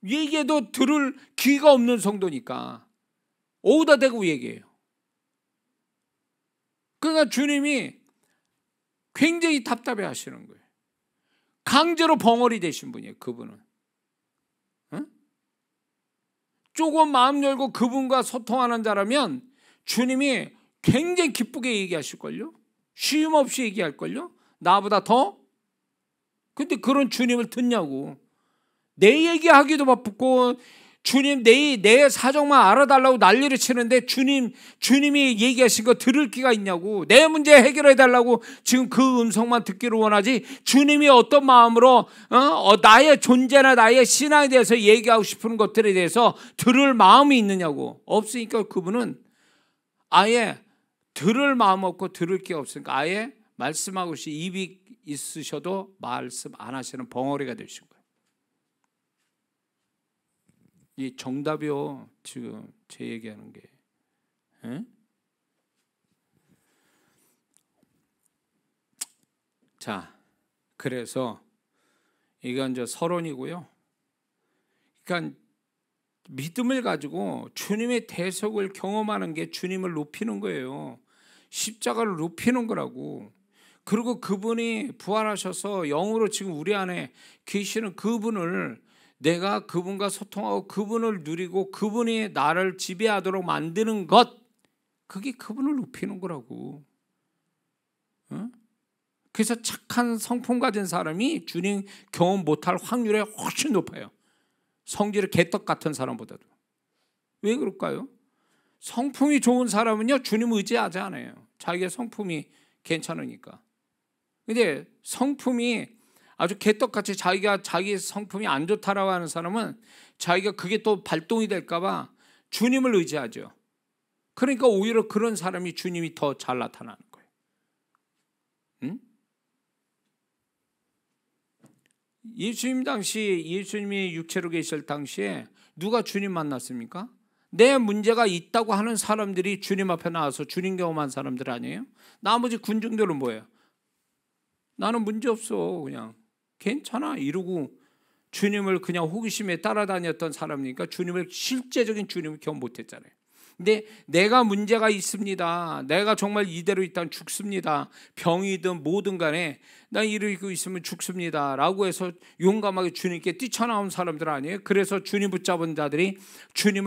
[SPEAKER 1] 얘기해도 들을 귀가 없는 성도니까 어디다 대고 얘기해요. 그러니까 주님이 굉장히 답답해 하시는 거예요. 강제로 벙어리 되신 분이에요. 그분은. 응? 조금 마음 열고 그분과 소통하는 자라면 주님이 굉장히 기쁘게 얘기하실걸요. 쉼 없이 얘기할걸요. 나보다 더. 근데 그런 주님을 듣냐고. 내 얘기하기도 바쁘고 주님 내 사정만 알아달라고 난리를 치는데 주님이 얘기하신 거 들을 기가 있냐고. 내 문제 해결해 달라고 지금 그 음성만 듣기를 원하지, 주님이 어떤 마음으로 나의 존재나 나의 신앙에 대해서 얘기하고 싶은 것들에 대해서 들을 마음이 있느냐고. 없으니까 그분은 아예 들을 마음 없고 들을 게 없으니까 아예 말씀하고 입이 있으셔도 말씀 안 하시는 벙어리가 되신 거예요. 이 정답이요. 지금 제 얘기하는 게. 에? 자, 그래서 이건 이제 서론이고요. 그러니까 믿음을 가지고 주님의 대속을 경험하는 게 주님을 높이는 거예요. 십자가를 높이는 거라고. 그리고 그분이 부활하셔서 영으로 지금 우리 안에 계시는 그분을, 내가 그분과 소통하고 그분을 누리고 그분이 나를 지배하도록 만드는 것, 그게 그분을 높이는 거라고. 어? 그래서 착한 성품 가진 사람이 주님 경험 못할 확률이 훨씬 높아요. 성질이 개떡 같은 사람보다도. 왜 그럴까요? 성품이 좋은 사람은요, 주님 의지하지 않아요. 자기의 성품이 괜찮으니까. 근데 성품이 아주 개떡같이 자기 성품이 안 좋다라고 하는 사람은 자기가 그게 또 발동이 될까 봐 주님을 의지하죠. 그러니까 오히려 그런 사람이 주님이 더 잘 나타나는 거예요. 응? 예수님이 육체로 계실 당시에 누가 주님 만났습니까? 내 문제가 있다고 하는 사람들이 주님 앞에 나와서 주님 경험한 사람들 아니에요? 나머지 군중들은 뭐예요? 나는 문제 없어, 그냥 괜찮아 이러고 주님을 그냥 호기심에 따라다녔던 사람이니까 실제적인 주님을 경험 못했잖아요. 근데 내가 문제가 있습니다, 내가 정말 이대로 있다면 죽습니다, 병이든 뭐든 간에 나 이러고 있으면 죽습니다 라고 해서 용감하게 주님께 뛰쳐나온 사람들 아니에요? 그래서 주님 붙잡은 자들이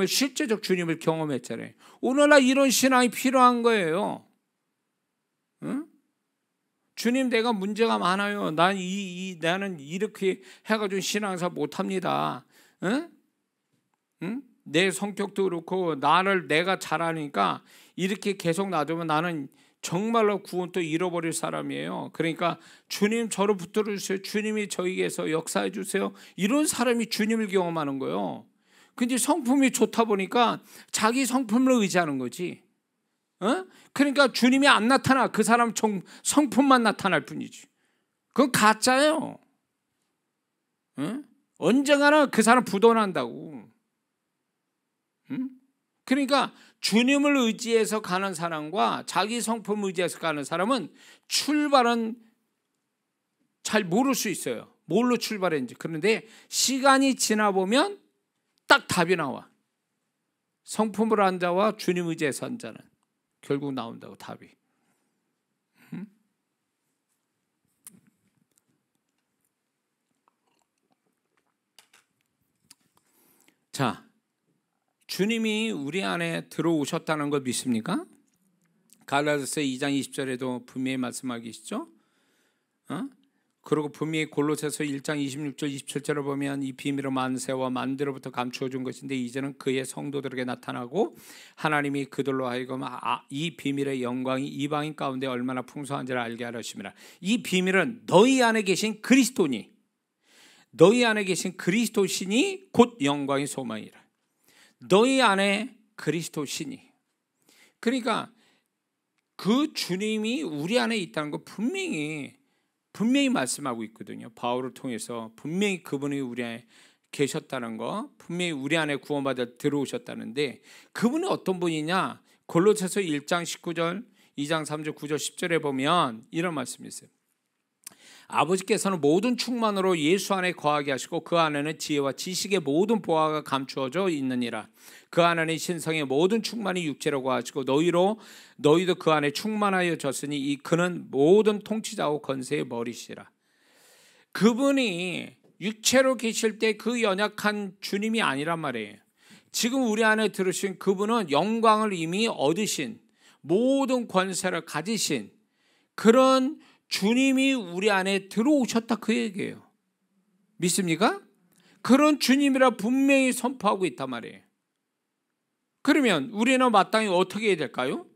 [SPEAKER 1] 실제적 주님을 경험했잖아요. 오늘날 이런 신앙이 필요한 거예요. 응? 주님, 내가 문제가 많아요. 나는 이렇게 해가지고 신앙생활 못합니다. 응? 응? 내 성격도 그렇고 내가 잘하니까 이렇게 계속 놔두면 나는 정말로 구원 또 잃어버릴 사람이에요. 그러니까 주님 저를 붙들어 주세요. 주님이 저에게서 역사해 주세요. 이런 사람이 주님을 경험하는 거예요. 근데 성품이 좋다 보니까 자기 성품을 의지하는 거지. 어? 그러니까 주님이 안 나타나. 그 사람 성품만 나타날 뿐이지. 그건 가짜예요. 어? 언젠가는 그 사람 부도난다고. 응? 그러니까 주님을 의지해서 가는 사람과 자기 성품을 의지해서 가는 사람은 출발은 잘 모를 수 있어요. 뭘로 출발했는지. 그런데 시간이 지나 보면 딱 답이 나와. 성품을 한 자와 주님 의지해서 한 자는 결국 나온다고 답이. 자, 주님이 우리 안에 들어오셨다는 걸 믿습니까? 갈라디아서 2장 20절에도 분명히 말씀하고 계시죠. 그리고 분명히 골로새서 1장 26절 27절을 보면 이 비밀은 만세와 만대로부터 감추어 준 것인데 이제는 그의 성도들에게 나타나고 하나님이 그들로 하여금 이 비밀의 영광이 이방인 가운데 얼마나 풍성한지를 알게 하려심이라. 이 비밀은 너희 안에 계신 그리스도니, 너희 안에 계신 그리스도신이 곧 영광의 소망이라. 너희 안에 그리스도신이. 그러니까 그 주님이 우리 안에 있다는 거 분명히 말씀하고 있거든요. 바울을 통해서 분명히 그분이 우리 안에 계셨다는 거, 분명히 우리 안에 구원받아 들어오셨다는데, 그분이 어떤 분이냐? 골로새서 1장 19절, 2장 3절, 9절, 10절에 보면 이런 말씀이 있어요. 아버지께서는 모든 충만으로 예수 안에 거하게 하시고 그 안에는 지혜와 지식의 모든 보화가 감추어져 있느니라. 그 안에는 신성의 모든 충만이 육체로 거하시고 너희도 그 안에 충만하여 졌으니 이 그는 모든 통치자고 권세의 머리시라. 그분이 육체로 계실 때 그 연약한 주님이 아니란 말이에요. 지금 우리 안에 들으신 그분은 영광을 이미 얻으신, 모든 권세를 가지신 그런 주님이 우리 안에 들어오셨다, 그 얘기예요. 믿습니까? 그런 주님이라 분명히 선포하고 있단 말이에요. 그러면 우리는 마땅히 어떻게 해야 될까요?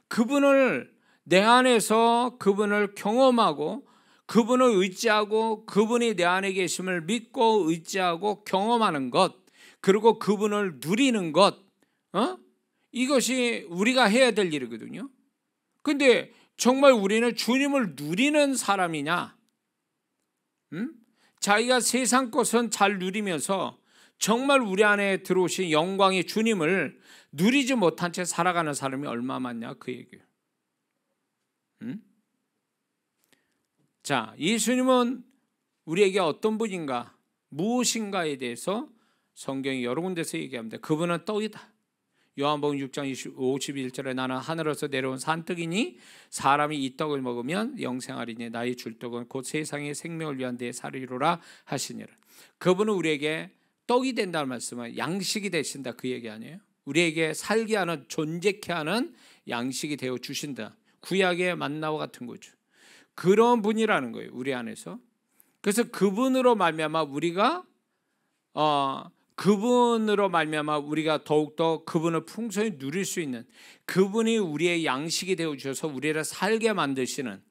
[SPEAKER 1] 그분을 내 안에서 그분을 경험하고 그분을 의지하고 그분이 내 안에 계심을 믿고 의지하고 경험하는 것, 그리고 그분을 누리는 것, 이것이 우리가 해야 될 일이거든요. 근데 정말 우리는 주님을 누리는 사람이냐? 자기가 세상 것은 잘 누리면서 정말 우리 안에 들어오신 영광의 주님을 누리지 못한 채 살아가는 사람이 얼마 많냐, 그 얘기예요. 자, 예수님은 우리에게 어떤 분인가, 무엇인가에 대해서 성경이 여러 군데서 얘기합니다. 그분은 떡이다. 요한복음 6장 51절에 나는 하늘에서 내려온 산떡이니 사람이 이 떡을 먹으면 영생하리니 나의 줄 떡은 곧 세상의 생명을 위한 데 살이로라 하시니라. 그분은 우리에게 떡이 된다는 말씀은 양식이 되신다, 그 얘기 아니에요? 우리에게 살게 하는, 존재케 하는 양식이 되어 주신다. 구약의 만나와 같은 거죠. 그런 분이라는 거예요, 우리 안에서. 그래서 그분으로 말미암아 우리가 더욱더 그분을 풍성히 누릴 수 있는, 그분이 우리의 양식이 되어 주셔서 우리를 살게 만드시는,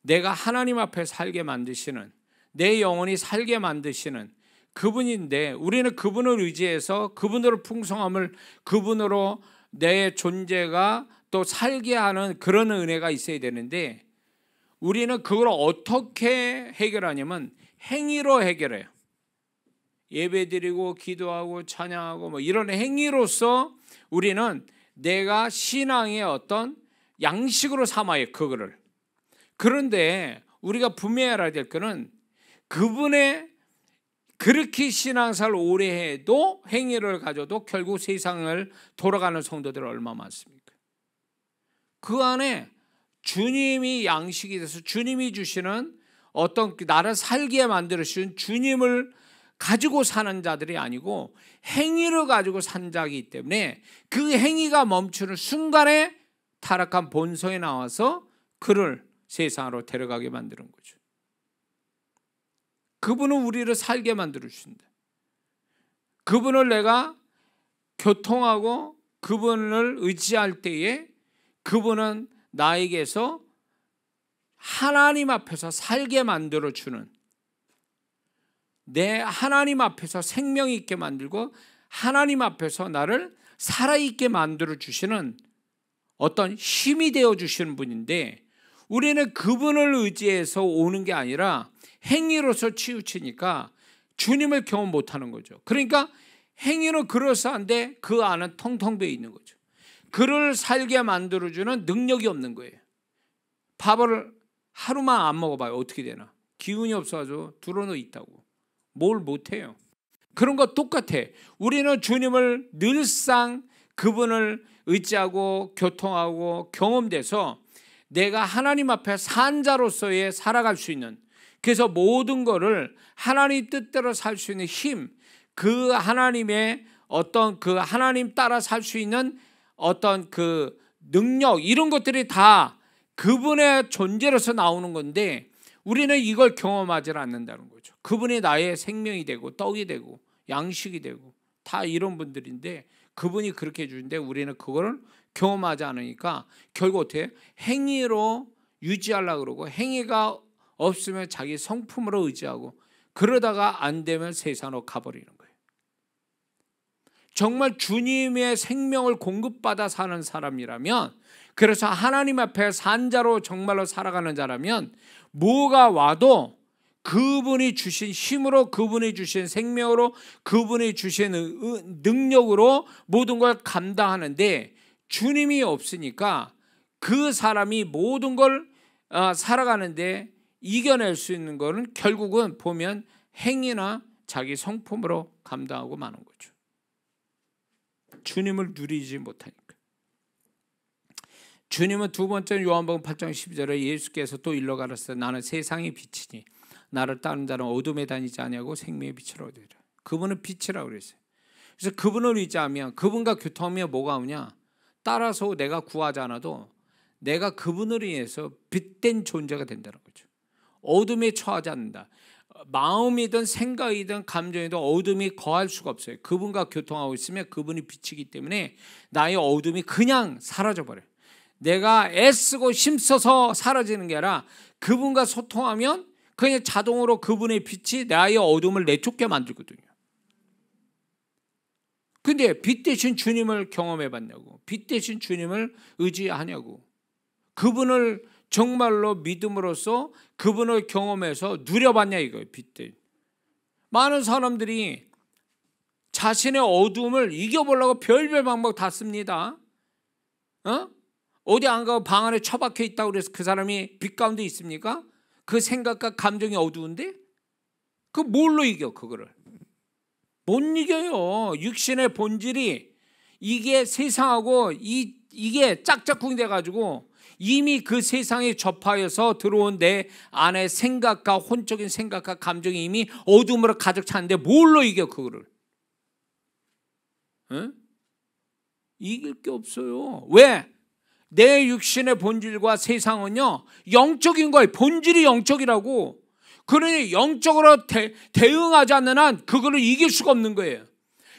[SPEAKER 1] 내가 하나님 앞에 살게 만드시는, 내 영혼이 살게 만드시는 그분인데, 우리는 그분을 의지해서 그분으로 풍성함을, 그분으로 내 존재가 또 살게 하는 그런 은혜가 있어야 되는데, 우리는 그걸 어떻게 해결하냐면 행위로 해결해요. 예배드리고 기도하고 찬양하고 뭐 이런 행위로서 우리는 내가 신앙의 어떤 양식으로 삼아요, 그거를. 그런데 우리가 분명히 알아야 될 거는, 그분의 그렇게 신앙생활 오래 해도 행위를 가져도 결국 세상을 돌아가는 성도들 얼마 많습니까? 그 안에 주님이 양식이 돼서 주님이 주시는 어떤 나를 살게 만들어주신 주님을 가지고 사는 자들이 아니고 행위를 가지고 산 자이기 때문에 그 행위가 멈추는 순간에 타락한 본성이 나와서 그를 세상으로 데려가게 만드는 거죠. 그분은 우리를 살게 만들어 주신다. 그분을 내가 교통하고 그분을 의지할 때에 그분은 나에게서 하나님 앞에서 살게 만들어 주는, 내 하나님 앞에서 생명 있게 만들고 하나님 앞에서 나를 살아있게 만들어 주시는 어떤 힘이 되어 주시는 분인데, 우리는 그분을 의지해서 오는 게 아니라 행위로서 치우치니까 주님을 경험 못하는 거죠. 그러니까 행위는 그럴싸한데 그 안은 텅텅 비어 있는 거죠. 그를 살게 만들어주는 능력이 없는 거예요. 밥을 하루만 안 먹어봐요. 어떻게 되나? 기운이 없어가지고 드러누워 있다고. 뭘 못해요. 그런 거 똑같아. 우리는 주님을 늘상 그분을 의지하고 교통하고 경험돼서 내가 하나님 앞에 산자로서의 살아갈 수 있는, 그래서 모든 거를 하나님 뜻대로 살 수 있는 힘, 그 하나님의 어떤 그 하나님 따라 살 수 있는 어떤 그 능력, 이런 것들이 다 그분의 존재로서 나오는 건데 우리는 이걸 경험하지 않는다는 거죠. 그분이 나의 생명이 되고 떡이 되고 양식이 되고 다 이런 분들인데 그분이 그렇게 해주는데 우리는 그거를 경험하지 않으니까 결국 어떻게 행위로 유지하려고 그러고, 행위가 없으면 자기 성품으로 의지하고, 그러다가 안 되면 세상으로 가버리는 거예요. 정말 주님의 생명을 공급받아 사는 사람이라면, 그래서 하나님 앞에 산자로 정말로 살아가는 자라면 뭐가 와도 그분이 주신 힘으로, 그분이 주신 생명으로, 그분이 주신 능력으로 모든 걸 감당하는데, 주님이 없으니까 그 사람이 모든 걸 살아가는데 이겨낼 수 있는 거는 결국은 보면 행위나 자기 성품으로 감당하고 마는 거죠. 주님을 누리지 못하니까. 주님은 두 번째 요한복음 8장 12절에 예수께서 또 일러 가라사대 나는 세상의 빛이니 나를 따르는 자는 어둠에 다니지 아니하고 생명의 빛으로 얻으리라. 그분은 빛이라고 그랬어요. 그래서 그분을 의지하면, 그분과 교통하면 뭐가 오냐? 따라서 내가 구하지 않아도 내가 그분을 인해서 빛된 존재가 된다는 거죠. 어둠에 처하지 않는다. 마음이든 생각이든 감정이든 어둠이 거할 수가 없어요. 그분과 교통하고 있으면 그분이 빛이기 때문에 나의 어둠이 그냥 사라져버려요. 내가 애쓰고 힘써서 사라지는 게 아니라 그분과 소통하면 그냥 자동으로 그분의 빛이 나의 어둠을 내쫓게 만들거든요. 근데 빛 대신 주님을 경험해 봤냐고, 빛 대신 주님을 의지하냐고, 그분을 정말로 믿음으로써 그분을 경험해서 누려봤냐 이거예요. 빛 대신. 많은 사람들이 자신의 어둠을 이겨보려고 별별 방법 다 씁니다. 어디 안 가고 방 안에 처박혀 있다고 그래서 그 사람이 빛 가운데 있습니까? 그 생각과 감정이 어두운데? 그 뭘로 이겨 그거를? 못 이겨요. 육신의 본질이 이게 세상하고 이게 짝짝꿍이 돼가지고 이미 그 세상에 접하여서 들어온 내 안의 생각과 혼적인 생각과 감정이 이미 어둠으로 가득 찼는데 뭘로 이겨 그거를? 에? 이길 게 없어요. 왜? 내 육신의 본질과 세상은요 영적인 거예요. 본질이 영적이라고. 그러니 영적으로 대응하지 않는 한 그거를 이길 수가 없는 거예요.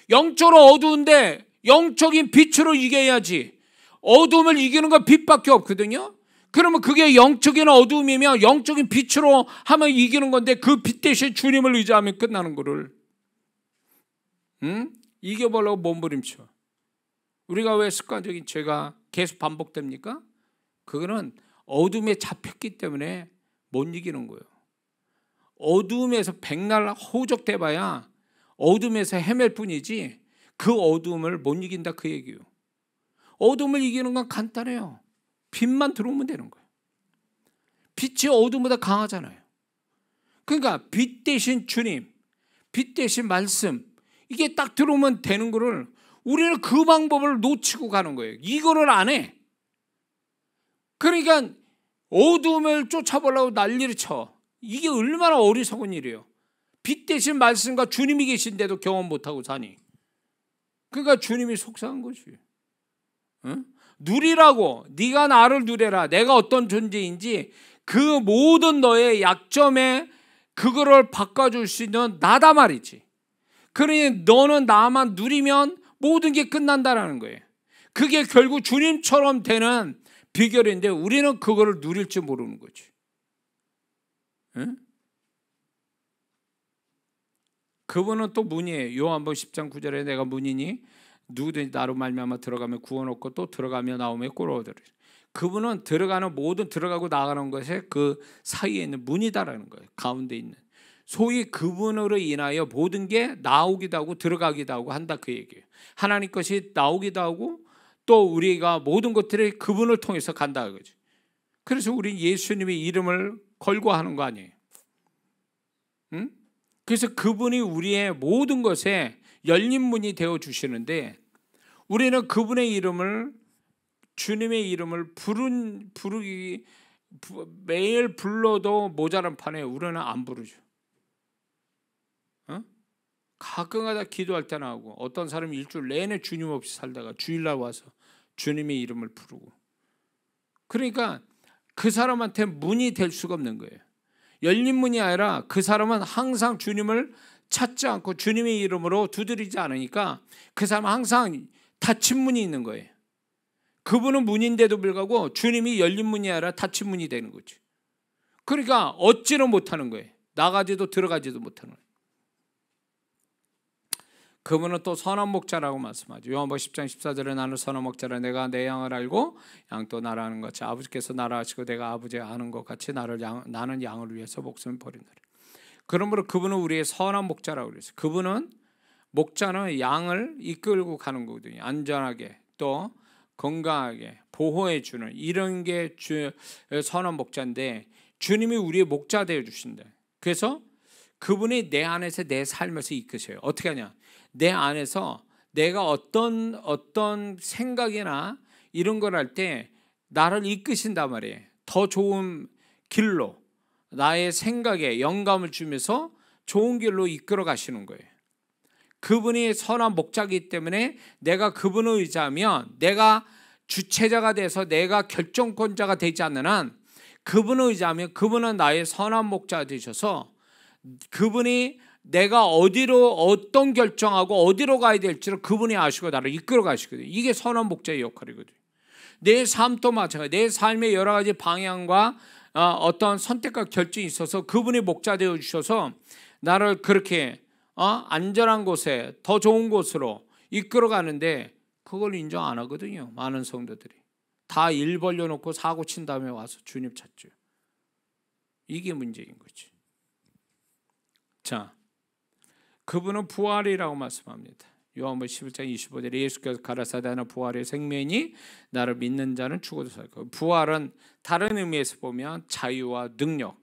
[SPEAKER 1] 영적으로 어두운데 영적인 빛으로 이겨야지. 어둠을 이기는 건 빛밖에 없거든요. 그러면 그게 영적인 어둠이면 영적인 빛으로 하면 이기는 건데 그 빛 대신 주님을 의지하면 끝나는 거를 이겨보려고 몸부림쳐. 우리가 왜 습관적인 죄가 계속 반복됩니까? 그거는 어둠에 잡혔기 때문에 못 이기는 거예요. 어둠에서 백날 호적돼봐야 어둠에서 헤맬 뿐이지 그 어둠을 못 이긴다 그 얘기예요. 어둠을 이기는 건 간단해요. 빛만 들어오면 되는 거예요. 빛이 어둠보다 강하잖아요. 그러니까 빛 대신 주님, 빛 대신 말씀, 이게 딱 들어오면 되는 거를 우리는 그 방법을 놓치고 가는 거예요. 이거를 안 해. 그러니까 어둠을 쫓아보려고 난리를 쳐. 이게 얼마나 어리석은 일이에요. 빛 대신 말씀과 주님이 계신데도 경험 못하고 사니. 그러니까 주님이 속상한 거지. 응? 누리라고, 네가 나를 누려라. 내가 어떤 존재인지 그 모든 너의 약점에 그거를 바꿔줄 수 있는 나다 말이지. 그러니 너는 나만 누리면 모든 게 끝난다라는 거예요. 그게 결국 주님처럼 되는 비결인데 우리는 그거를 누릴 줄 모르는 거지. 응? 그분은 또 문이에요. 요한복음 10장 9절에 내가 문이니 누구든지 나로 말미암아 들어가면 구원 얻고 또 들어가며 나오면 꼴을 얻으리라. 그분은 들어가는 모든 들어가고 나가는 것에 그 사이에 있는 문이다라는 거예요. 가운데 있는. 소위 그분으로 인하여 모든 게 나오기도 하고 들어가기도 하고 한다 그 얘기예요. 하나님 것이 나오기도 하고 또 우리가 모든 것들이 그분을 통해서 간다 그거죠. 그래서 우리 예수님의 이름을 걸고 하는 거 아니에요. 응? 그래서 그분이 우리의 모든 것에 열린 문이 되어 주시는데, 우리는 그분의 이름을, 주님의 이름을 부르기 매일 불러도 모자란 판에 우리는 안 부르죠. 가끔가다 기도할 때나 하고, 어떤 사람이 일주일 내내 주님 없이 살다가 주일날 와서 주님의 이름을 부르고. 그러니까 그 사람한테 문이 될 수가 없는 거예요. 열린 문이 아니라 그 사람은 항상 주님을 찾지 않고 주님의 이름으로 두드리지 않으니까 그 사람은 항상 닫힌 문이 있는 거예요. 그분은 문인데도 불구하고 주님이 열린 문이 아니라 닫힌 문이 되는 거죠. 그러니까 얻지는 못하는 거예요. 나가지도 들어가지도 못하는 거예요. 그분은 또 선한 목자라고 말씀하죠. 요한복음 10장 14절에 나는 선한 목자라, 내가 내 양을 알고 양도 나를 아는 것 같이 아버지께서 나를 아시고 내가 아버지를 아는 것 같이 나는 양을 위해서 목숨을 버리노라. 그러므로 그분은 우리의 선한 목자라고 그랬어요. 그분은, 목자는 양을 이끌고 가는 거거든요. 안전하게 또 건강하게 보호해 주는, 이런 게 선한 목자인데, 주님이 우리의 목자 되어 주신다. 그래서 그분이 내 안에서 내 삶에서 이끄셔요. 어떻게 하냐? 내 안에서 내가 어떤 생각이나 이런 걸 할 때 나를 이끄신단 말이에요. 더 좋은 길로, 나의 생각에 영감을 주면서 좋은 길로 이끌어 가시는 거예요. 그분이 선한 목자이기 때문에 내가 그분을 의지하면, 내가 주체자가 돼서 내가 결정권자가 되지 않는 한 그분을 의지하면, 그분은 나의 선한 목자가 되셔서 그분이 내가 어떤 결정하고 어디로 가야 될지를 그분이 아시고 나를 이끌어 가시거든요. 이게 선한 목자의 역할이거든요. 내 삶도 마찬가지, 내 삶의 여러 가지 방향과 어떤 선택과 결정이 있어서 그분이 목자 되어 주셔서 나를 그렇게 안전한 곳에, 더 좋은 곳으로 이끌어 가는데, 그걸 인정 안 하거든요. 많은 성도들이 다 일 벌려놓고 사고 친 다음에 와서 주님 찾죠. 이게 문제인 거지. 자, 그분은 부활이라고 말씀합니다. 요한복음 11장 25절에 예수께서 가라사대 나는 부활의 생명이니 나를 믿는 자는 죽어도 살 거고. 부활은 다른 의미에서 보면 자유와 능력,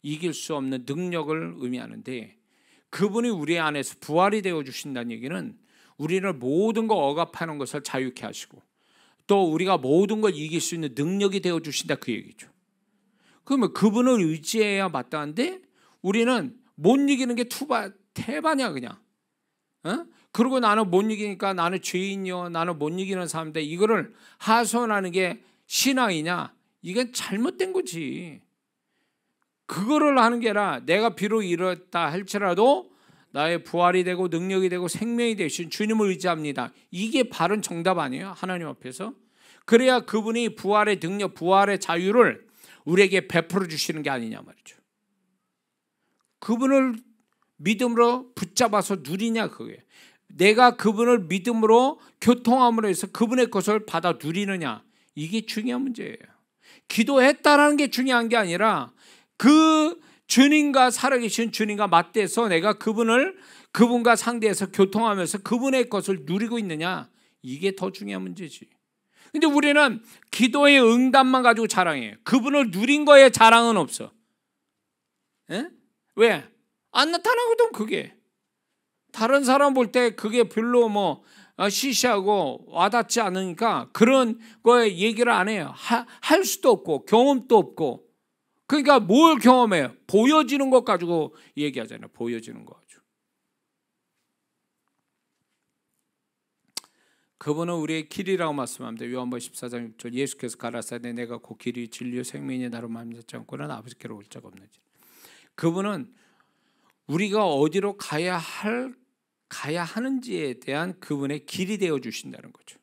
[SPEAKER 1] 이길 수 없는 능력을 의미하는데, 그분이 우리 안에서 부활이 되어 주신다는 얘기는 우리를 모든 거 억압하는 것을 자유케 하시고 또 우리가 모든 걸 이길 수 있는 능력이 되어 주신다, 그 얘기죠. 그러면 그분을 의지해야 마땅한데 우리는 못 이기는 게 태반이야 그냥. 그리고 나는 못 이기니까 나는 죄인이요, 나는 못 이기는 사람인데 이거를 하소연하는 게 신앙이냐? 이건 잘못된 거지. 그거를 하는 게 아니라, 내가 비록 이렇다 할지라도 나의 부활이 되고 능력이 되고 생명이 되신 주님을 의지합니다. 이게 바른 정답 아니에요? 하나님 앞에서. 그래야 그분이 부활의 능력, 부활의 자유를 우리에게 베풀어 주시는 게 아니냐 말이죠. 그분을 믿음으로 붙잡아서 누리냐, 그게. 내가 그분을 믿음으로 교통함으로 해서 그분의 것을 받아 누리느냐, 이게 중요한 문제예요. 기도했다라는 게 중요한 게 아니라 그 주님과, 살아계신 주님과 맞대서 내가 그분과 상대해서 교통하면서 그분의 것을 누리고 있느냐, 이게 더 중요한 문제지. 근데 우리는 기도의 응답만 가지고 자랑해요. 그분을 누린 거에 자랑은 없어. 왜? 안 나타나거든. 그게 다른 사람 볼 때 그게 별로 시시하고 와닿지 않으니까 그런 거에 얘기를 안 해요. 할 수도 없고 경험도 없고. 그러니까 뭘 경험해요? 보여지는 것 가지고 얘기하잖아요. 보여지는 거 가지고. 그분은 우리의 길이라고 말씀합니다. 요한복음 14장 6절 예수께서 가라사대 내가 곧 길이 진리요 생명이니 나로 말미암지 않고는 아버지께로 올 자가 없느니라. 그분은 우리가 어디로 가야 하는지에 대한 그분의 길이 되어 주신다는 거죠.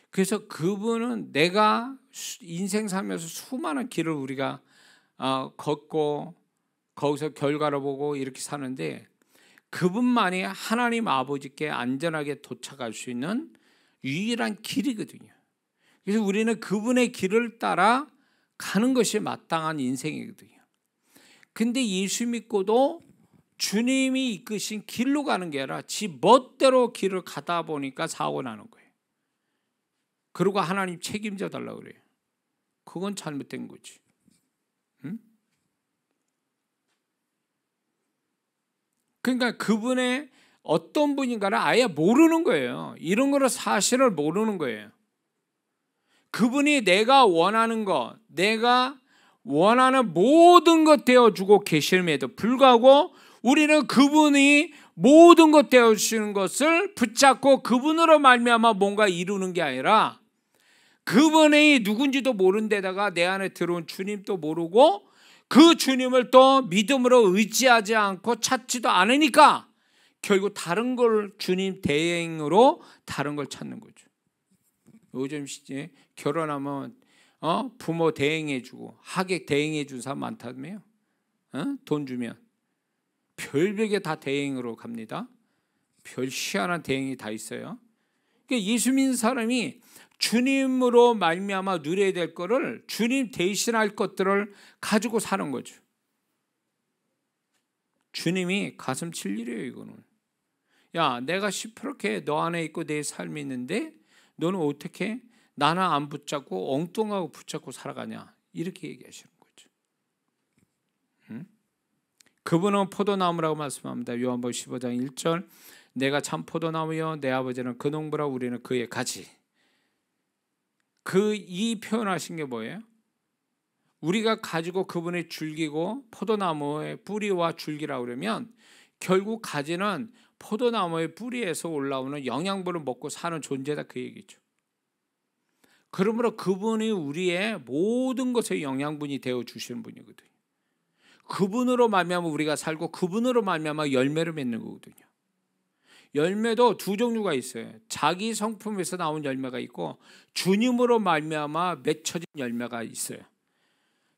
[SPEAKER 1] 그래서 그분은 내가 인생 살면서 수많은 길을 우리가 걷고 거기서 결과를 보고 이렇게 사는데, 그분만이 하나님 아버지께 안전하게 도착할 수 있는 유일한 길이거든요. 그래서 우리는 그분의 길을 따라 가는 것이 마땅한 인생이거든요. 근데 예수 믿고도 주님이 이끄신 길로 가는 게 아니라 지 멋대로 길을 가다 보니까 사고 나는 거예요. 그리고 하나님 책임져 달라고 그래요. 그건 잘못된 거지. 응? 그러니까 그분의 어떤 분인가를 아예 모르는 거예요. 이런 거를 사실을 모르는 거예요. 그분이 내가 원하는 것, 내가 원하는 모든 것 되어주고 계심에도 불구하고 우리는 그분이 모든 것 되어주시는 것을 붙잡고 그분으로 말미암아 뭔가 이루는 게 아니라 그분이 누군지도 모르는 데다가 내 안에 들어온 주님도 모르고 그 주님을 또 믿음으로 의지하지 않고 찾지도 않으니까 결국 다른 걸 주님 대행으로 다른 걸 찾는 거죠. 요즘 시대에 결혼하면 부모 대행해주고 하객 대행해준 사람 많다며요. 돈 주면 별벽에 다 대행으로 갑니다. 별 희한한 대행이 다 있어요. 그러니까 예수 믿는 사람이 주님으로 말미암아 누려야 될 거를 주님 대신할 것들을 가지고 사는 거죠. 주님이 가슴 칠 일이에요. 이거는. 야, 내가 시퍼렇게 너 안에 있고 내 삶이 있는데 너는 어떻게 나는 안 붙잡고 엉뚱하고 붙잡고 살아가냐, 이렇게 얘기하시는 거죠. 그분은 포도나무라고 말씀합니다. 요한복음 15장 1절, 내가 참 포도나무여 내 아버지는 그 농부라 우리는 그의 가지. 이 표현하신 게 뭐예요? 우리가 가지고 그분의 줄기고 포도나무의 뿌리와 줄기라고 그러면 결국 가지는 포도나무의 뿌리에서 올라오는 영양분을 먹고 사는 존재다, 그 얘기죠. 그러므로 그분이 우리의 모든 것의 영양분이 되어 주시는 분이거든요. 그분으로 말미암아 우리가 살고 그분으로 말미암아 열매를 맺는 거거든요. 열매도 두 종류가 있어요. 자기 성품에서 나온 열매가 있고 주님으로 말미암아 맺혀진 열매가 있어요.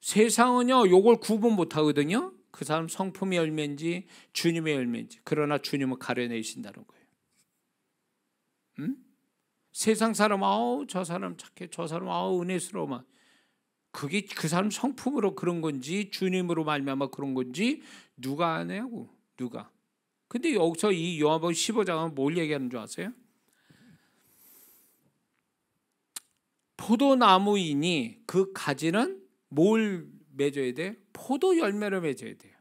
[SPEAKER 1] 세상은요 요걸 구분 못 하거든요. 그 사람 성품의 열매인지 주님의 열매인지. 그러나 주님은 가려내신다는 거예요. 세상 사람 저 사람 착해, 저 사람 은혜스러워, 그게 그 사람 성품으로 그런 건지 주님으로 말미암아 그런 건지 누가 아냐고, 누가. 근데 여기서 이 요한복음 15장은 뭘 얘기하는 줄 아세요? 포도나무이니 그 가지는 뭘 맺어야 돼? 포도 열매를 맺어야 돼요.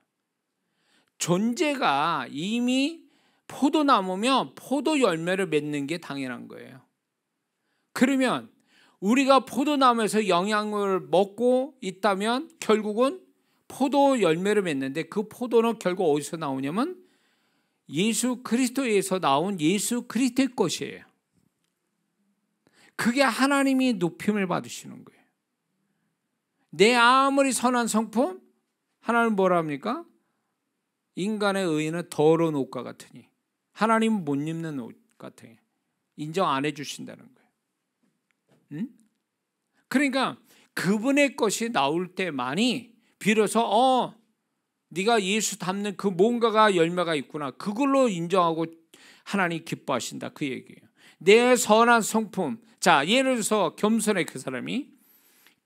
[SPEAKER 1] 존재가 이미 포도나무면 포도 열매를 맺는 게 당연한 거예요. 그러면 우리가 포도나무에서 영양을 먹고 있다면 결국은 포도 열매를 맺는데 그 포도는 결국 어디서 나오냐면 예수 그리스도에서 나온 예수 그리스도의 것이에요. 그게 하나님이 높임을 받으시는 거예요. 내 아무리 선한 성품, 하나님 뭐라 합니까? 인간의 의인은 더러운 옷과 같으니 하나님은 못 입는 옷 같아. 인정 안 해주신다는 거예요. 그러니까 그분의 것이 나올 때만이 비로소 네가 예수 닮는 그 뭔가가 열매가 있구나, 그걸로 인정하고 하나님 기뻐하신다, 그 얘기예요. 내 선한 성품. 자, 예를 들어서 겸손의 그 사람이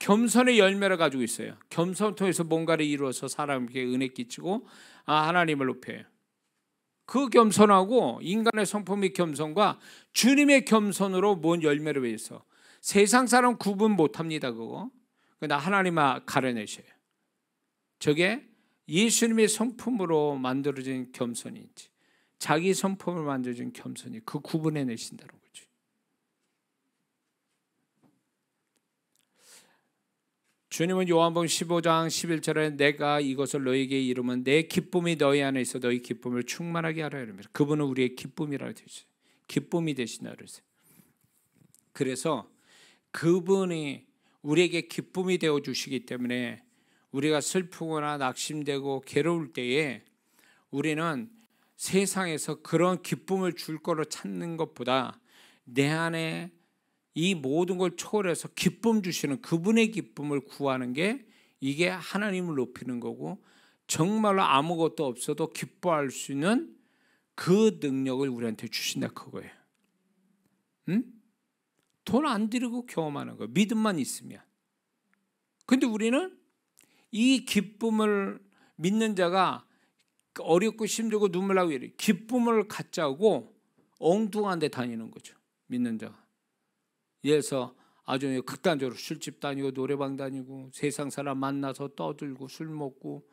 [SPEAKER 1] 겸손의 열매를 가지고 있어요. 겸손을 통해서 뭔가를 이루어서 사람에게 은혜 끼치고 하나님을 높여요. 그 겸손하고 인간의 성품의 겸손과 주님의 겸손으로 뭔 열매를 맺어서 세상 사람 구분 못합니다. 그거 그러나 하나님만 가려내셔요. 저게 예수님의 성품으로 만들어진 겸손인지 자기 성품을 만들어진 겸손이 그 구분해내신다는 거죠. 주님은 요한복음 15장 11절에 내가 이것을 너에게 이루면 내 기쁨이 너희 안에 있어 너희 기쁨을 충만하게 하라 이러면서 그분은 우리의 기쁨이라고 되셨어요. 기쁨이 되신다 그랬어요. 그래서 그분이 우리에게 기쁨이 되어 주시기 때문에 우리가 슬프거나 낙심되고 괴로울 때에 우리는 세상에서 그런 기쁨을 줄 거로 찾는 것보다 내 안에 이 모든 걸 초월해서 기쁨 주시는 그분의 기쁨을 구하는 게 이게 하나님을 높이는 거고 정말로 아무것도 없어도 기뻐할 수 있는 그 능력을 우리한테 주신다 그거예요. 돈 안 들이고 경험하는 거예요. 믿음만 있으면. 근데 우리는 이 기쁨을 믿는 자가 어렵고 힘들고 눈물 나고 이래 기쁨을 갖자고 엉뚱한 데 다니는 거죠. 믿는 자가. 예를 들어서 아주 극단적으로 술집 다니고 노래방 다니고 세상 사람 만나서 떠들고 술 먹고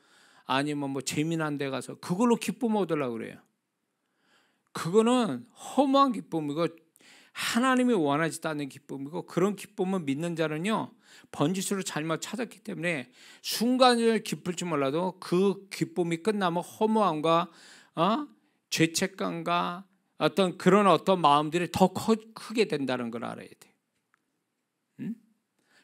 [SPEAKER 1] 아니면 뭐 재미난 데 가서 그걸로 기쁨 얻으려고 그래요. 그거는 허무한 기쁨이고 하나님이 원하지도 않는 기쁨이고, 그런 기쁨은 믿는 자는요 번지수를 잘못 찾았기 때문에 순간을 기쁠 줄 몰라도 그 기쁨이 끝나면 허무함과 죄책감과 어떤 마음들이 더 크게 된다는 걸 알아야 돼.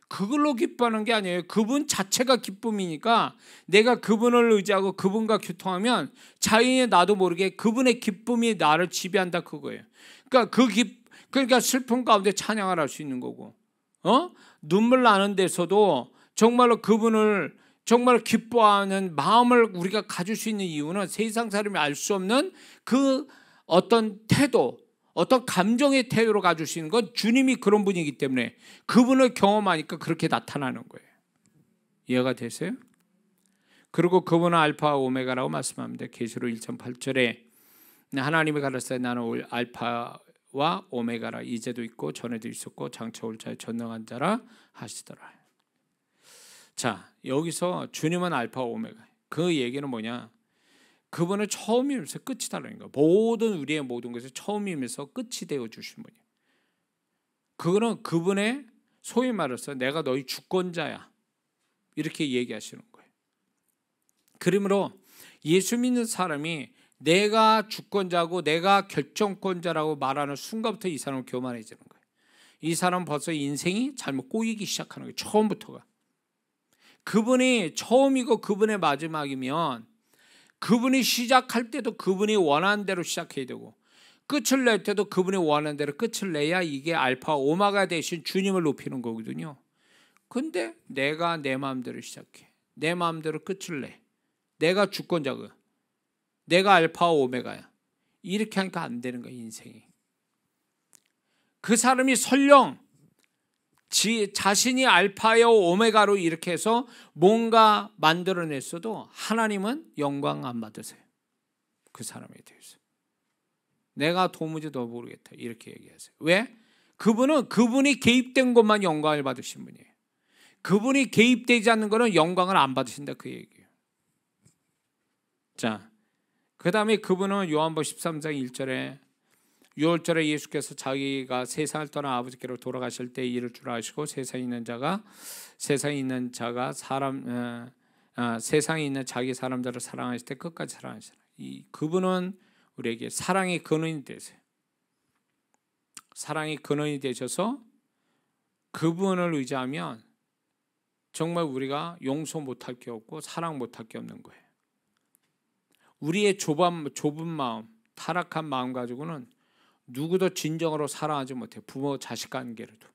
[SPEAKER 1] 그걸로 기뻐하는 게 아니에요. 그분 자체가 기쁨이니까 내가 그분을 의지하고 그분과 교통하면 자연히 나도 모르게 그분의 기쁨이 나를 지배한다, 그거예요. 그러니까 슬픔 가운데 찬양을 할 수 있는 거고, 눈물 나는 데서도 정말로 그분을 정말 기뻐하는 마음을 우리가 가질 수 있는 이유는 세상 사람이 알 수 없는 그 어떤 태도, 어떤 감정의 태도로 가질 수 있는 건 주님이 그런 분이기 때문에 그분을 경험하니까 그렇게 나타나는 거예요. 이해가 되세요? 그리고 그분은 알파와 오메가라고 말씀합니다. 계시록 1:8절에 하나님이 가르치되 나는 알파와 오메가라, 이제도 있고 전에도 있었고 장차 올 자의 전능한 자라 하시더라. 자, 여기서 주님은 알파와 오메가, 그 얘기는 뭐냐? 그분은 처음이면서 끝이다라는 거예요. 우리의 모든 것을 처음이면서 끝이 되어 주신 분이에요. 그거는 그분의 소위 말해서 내가 너희 주권자야, 이렇게 얘기하시는 거예요. 그러므로 예수 믿는 사람이 내가 주권자고 내가 결정권자라고 말하는 순간부터 이 사람은 교만해지는 거예요. 이 사람은 벌써 인생이 잘못 꼬이기 시작하는 거예요. 처음부터가. 그분이 처음이고 그분의 마지막이면 그분이 시작할 때도 그분이 원하는 대로 시작해야 되고 끝을 낼 때도 그분이 원하는 대로 끝을 내야 이게 알파 오마가 되신 주님을 높이는 거거든요. 근데 내가 내 마음대로 시작해, 내 마음대로 끝을 내, 내가 주권자고 내가 알파와 오메가야, 이렇게 하니까 안 되는 거야, 인생이. 그 사람이 설령 자신이 알파요 오메가로 이렇게 해서 뭔가 만들어냈어도 하나님은 영광 안 받으세요. 그 사람에 대해서 내가 도무지 더 모르겠다, 이렇게 얘기하세요. 왜? 그분이 개입된 것만 영광을 받으신 분이에요. 그분이 개입되지 않는 것은 영광을 안 받으신다, 그 얘기예요. 자, 그 다음에 그분은 요한복음 13장 1절에 6월절에 예수께서 자기가 세상을 떠나 아버지께로 돌아가실 때 이를 줄 아시고 세상에 있는 자기 사람들을 사랑하실 때 끝까지 사랑하시라. 그분은 우리에게 사랑의 근원이 되세요. 사랑의 근원이 되셔서 그분을 의지하면 정말 우리가 용서 못할 게 없고 사랑 못할 게 없는 거예요. 우리의 좁은 마음, 타락한 마음 가지고는 누구도 진정으로 사랑하지 못해요. 부모 자식 관계로도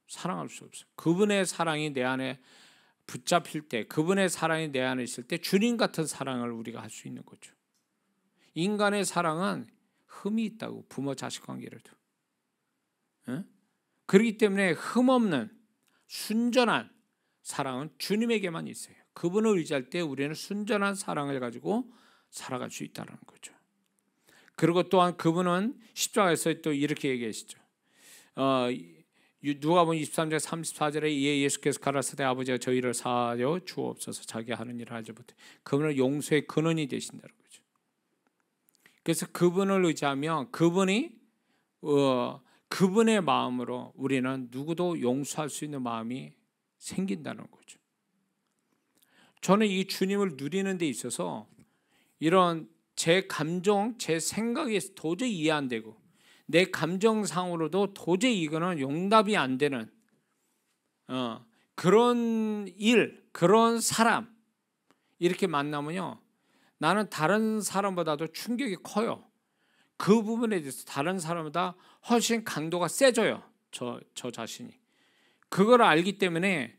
[SPEAKER 1] 사랑할 수 없어요. 그분의 사랑이 내 안에 붙잡힐 때, 그분의 사랑이 내 안에 있을 때 주님 같은 사랑을 우리가 할 수 있는 거죠. 인간의 사랑은 흠이 있다고, 부모 자식 관계로도. 그렇기 때문에 흠없는 순전한 사랑은 주님에게만 있어요. 그분을 의지할 때 우리는 순전한 사랑을 가지고 살아갈 수 있다는 거죠. 그리고 또한 그분은 십자가에서 또 이렇게 얘기하시죠. 누가복음 23장 34절에 이에 예수께서 가라사대 아버지가 저희를 사하여 주옵소서, 자기 하는 일을 하지 못해. 그분은 용서의 근원이 되신다는 거죠. 그래서 그분을 의지하면 그분의 마음으로 우리는 누구도 용서할 수 있는 마음이 생긴다는 거죠. 저는 이 주님을 누리는 데 있어서 이런 제 감정, 제 생각이 도저히 이해 안 되고 내 감정상으로도 도저히 이거는 용납이 안 되는 그런 일, 그런 사람 이렇게 만나면요, 나는 다른 사람보다도 충격이 커요. 그 부분에 대해서 다른 사람보다 훨씬 강도가 세져요. 저 자신이. 그걸 알기 때문에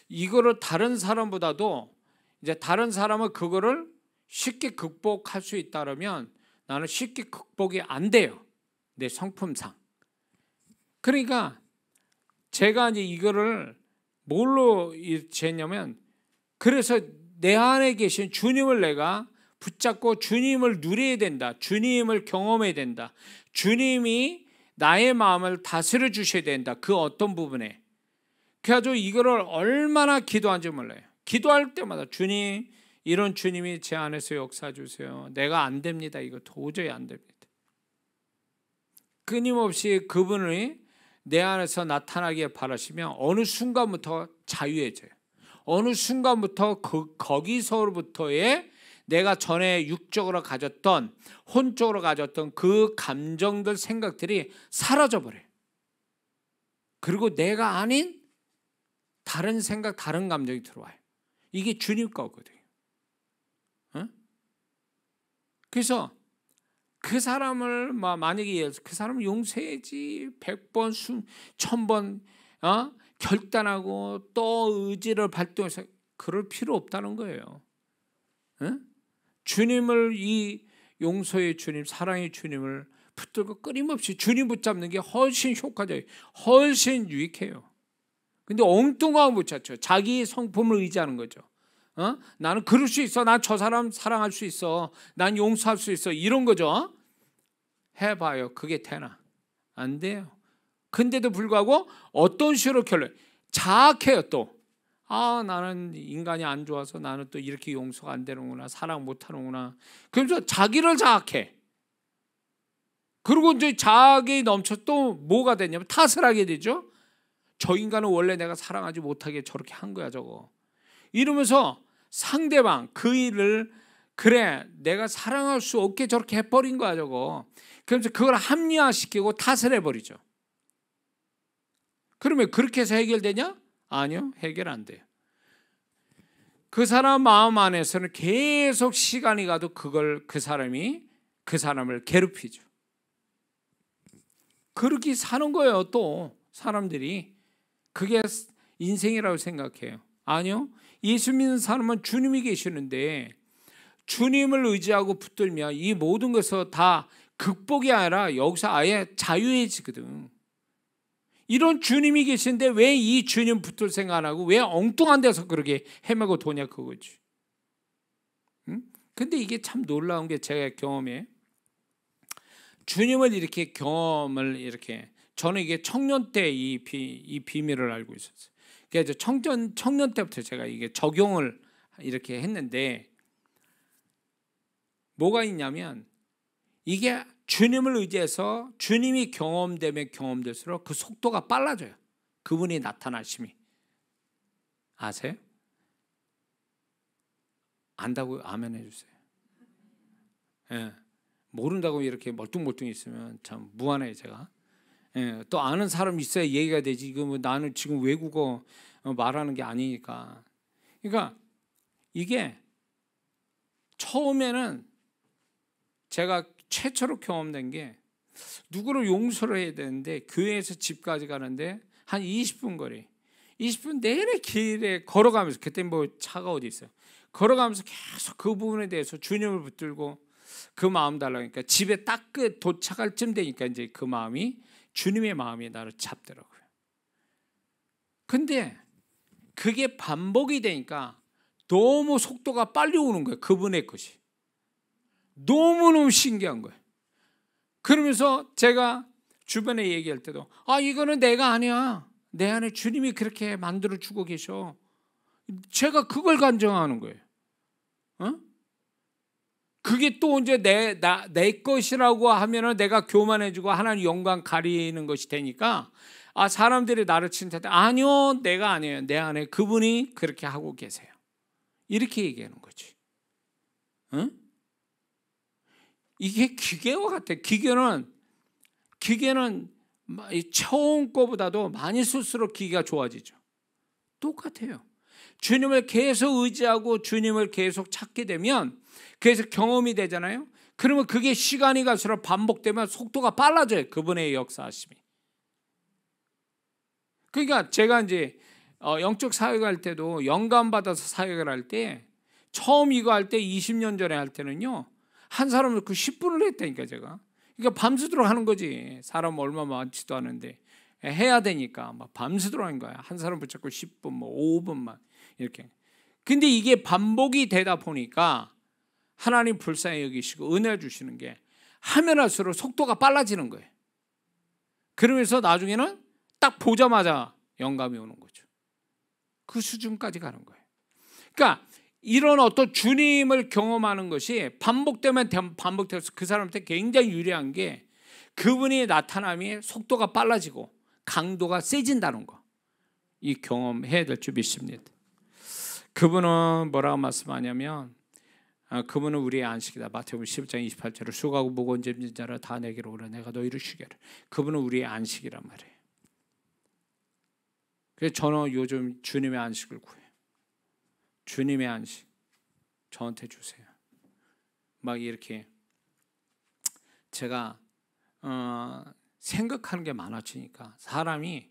[SPEAKER 1] 이거를 다른 사람보다도 이제 다른 사람은 그거를 쉽게 극복할 수 있다면 나는 쉽게 극복이 안 돼요. 내 성품상. 그러니까 제가 이제 이거를 뭘로 했냐면, 그래서 내 안에 계신 주님을 내가 붙잡고 주님을 누려야 된다. 주님을 경험해야 된다. 주님이 나의 마음을 다스려 주셔야 된다. 그 어떤 부분에. 그래가지고 이거를 얼마나 기도한지 몰라요. 기도할 때마다 주님, 이런 주님이 제 안에서 역사 주세요. 내가 안 됩니다. 이거 도저히 안 됩니다. 끊임없이 그분이 내 안에서 나타나기에 바라시면 어느 순간부터 자유해져요. 어느 순간부터 거기서부터의 내가 전에 육적으로 가졌던, 혼적으로 가졌던 그 감정들, 생각들이 사라져버려요. 그리고 내가 아닌 다른 생각, 다른 감정이 들어와요. 이게 주님 거거든요. 그래서 그 사람을 만약에 그 사람을 용서해야지 100번, 1000번 결단하고 또 의지를 발동해서 그럴 필요 없다는 거예요. 주님을, 이 용서의 주님, 사랑의 주님을 붙들고 끊임없이 주님 붙잡는 게 훨씬 효과적이에요. 훨씬 유익해요. 근데 엉뚱하게 못 찾죠. 자기 성품을 의지하는 거죠. 나는 그럴 수 있어. 난 저 사람 사랑할 수 있어. 난 용서할 수 있어. 이런 거죠. 해봐요. 그게 되나? 안 돼요. 근데도 불구하고 어떤 식으로 결론? 자학해요 또. 나는 인간이 안 좋아서 나는 또 이렇게 용서가 안 되는구나. 사랑 못 하는구나. 그래서 자기를 자학해. 그리고 이제 자학이 넘쳐 또 뭐가 되냐면 탓을 하게 되죠. 저 인간은 원래 내가 사랑하지 못하게 저렇게 한 거야 저거. 이러면서 상대방 그 일을 그래 내가 사랑할 수 없게 저렇게 해버린 거야 저거. 그러면서 그걸 합리화시키고 탓을 해버리죠. 그러면 그렇게 해서 해결되냐? 아니요, 해결 안 돼요. 그 사람 마음 안에서는 계속 시간이 가도 그 사람이 그 사람을 괴롭히죠. 그렇게 사는 거예요. 또 사람들이 그게 인생이라고 생각해요. 아니요, 예수 믿는 사람은 주님이 계시는데 주님을 의지하고 붙들면 이 모든 것을 다 극복이 아니라 여기서 아예 자유해지거든. 이런 주님이 계신데 왜 이 주님 붙들 생각 안 하고 왜 엉뚱한 데서 그렇게 헤매고 도냐 그거지. 근데 이게 참 놀라운 게 제가 경험해. 주님을 이렇게 경험을 이렇게 저는 이게 청년 때 이 비밀을 알고 있었어요. 그래서 청년 때부터 제가 이게 적용을 이렇게 했는데 뭐가 있냐면 이게 주님을 의지해서 주님이 경험되면 경험될수록 그 속도가 빨라져요. 그분이 나타나심이. 아세요? 안다고 아멘 해주세요. 예. 모른다고 이렇게 멀뚱멀뚱 있으면 참 무안해요 제가. 예. 또 아는 사람 있어야 얘기가 되지. 이거 뭐 나는 지금 외국어 말하는 게 아니니까. 그러니까 이게 처음에는 제가 최초로 경험된 게 누구를 용서를 해야 되는데 교회에서 집까지 가는데 한 20분 거리, 20분 내내 길에 걸어가면서, 그때 뭐 차가 어디 있어요, 걸어가면서 계속 그 부분에 대해서 주님을 붙들고 그 마음 달라니까 집에 딱 도착할 쯤 되니까 이제 그 마음이 주님의 마음이 나를 잡더라고요. 근데 그게 반복이 되니까 너무 속도가 빨리 오는 거예요. 그분의 것이 너무너무 신기한 거예요. 그러면서 제가 주변에 얘기할 때도 이거는 내가 아니야. 내 안에 주님이 그렇게 만들어주고 계셔. 제가 그걸 간증하는 거예요. 그게 또 이제 내 것이라고 하면은 내가 교만해지고 하나님 영광 가리는 것이 되니까 사람들이 나를 칭찬할 때 아니요, 내가 아니에요. 내 안에 그분이 그렇게 하고 계세요. 이렇게 얘기하는 거지. 이게 기계와 같아. 기계는 처음 거보다도 많이 쓸수록 기계가 좋아지죠. 똑같아요. 주님을 계속 의지하고 주님을 계속 찾게 되면 그래서 경험이 되잖아요. 그러면 그게 시간이 갈수록 반복되면 속도가 빨라져요. 그분의 역사하심이. 그러니까 제가 이제 영적 사역할 때도 영감 받아서 사역을 할 때 처음 이거 할 때 20년 전에 할 때는요. 한 사람을 그 10분을 했다니까 제가. 그러니까 밤새도록 하는 거지. 사람 얼마 많지도 않은데 해야 되니까 막 밤새도록 하는 거야. 한 사람 붙잡고 10분, 뭐 5분만 이렇게. 근데 이게 반복이 되다 보니까 하나님 불쌍히 여기시고 은혜 주시는 게 하면 할수록 속도가 빨라지는 거예요. 그러면서 나중에는 딱 보자마자 영감이 오는 거죠. 그 수준까지 가는 거예요. 그러니까 이런 어떤 주님을 경험하는 것이 반복되면 반복돼서 그 사람한테 굉장히 유리한 게 그분이 나타남이 속도가 빨라지고 강도가 세진다는 거. 이 경험해야 될 줄 믿습니다. 그분은 뭐라고 말씀하냐면 그분은 우리의 안식이다. 마태복음 11장 28절에 수고하고 무거운 짐진 자라 다 내게로 오라 내가 너희를 쉬게 하라. 그분은 우리의 안식이란 말이에요. 그래서 저는 요즘 주님의 안식을 구해요. 주님의 안식 저한테 주세요. 막 이렇게 제가 생각하는 게 많아지니까 사람이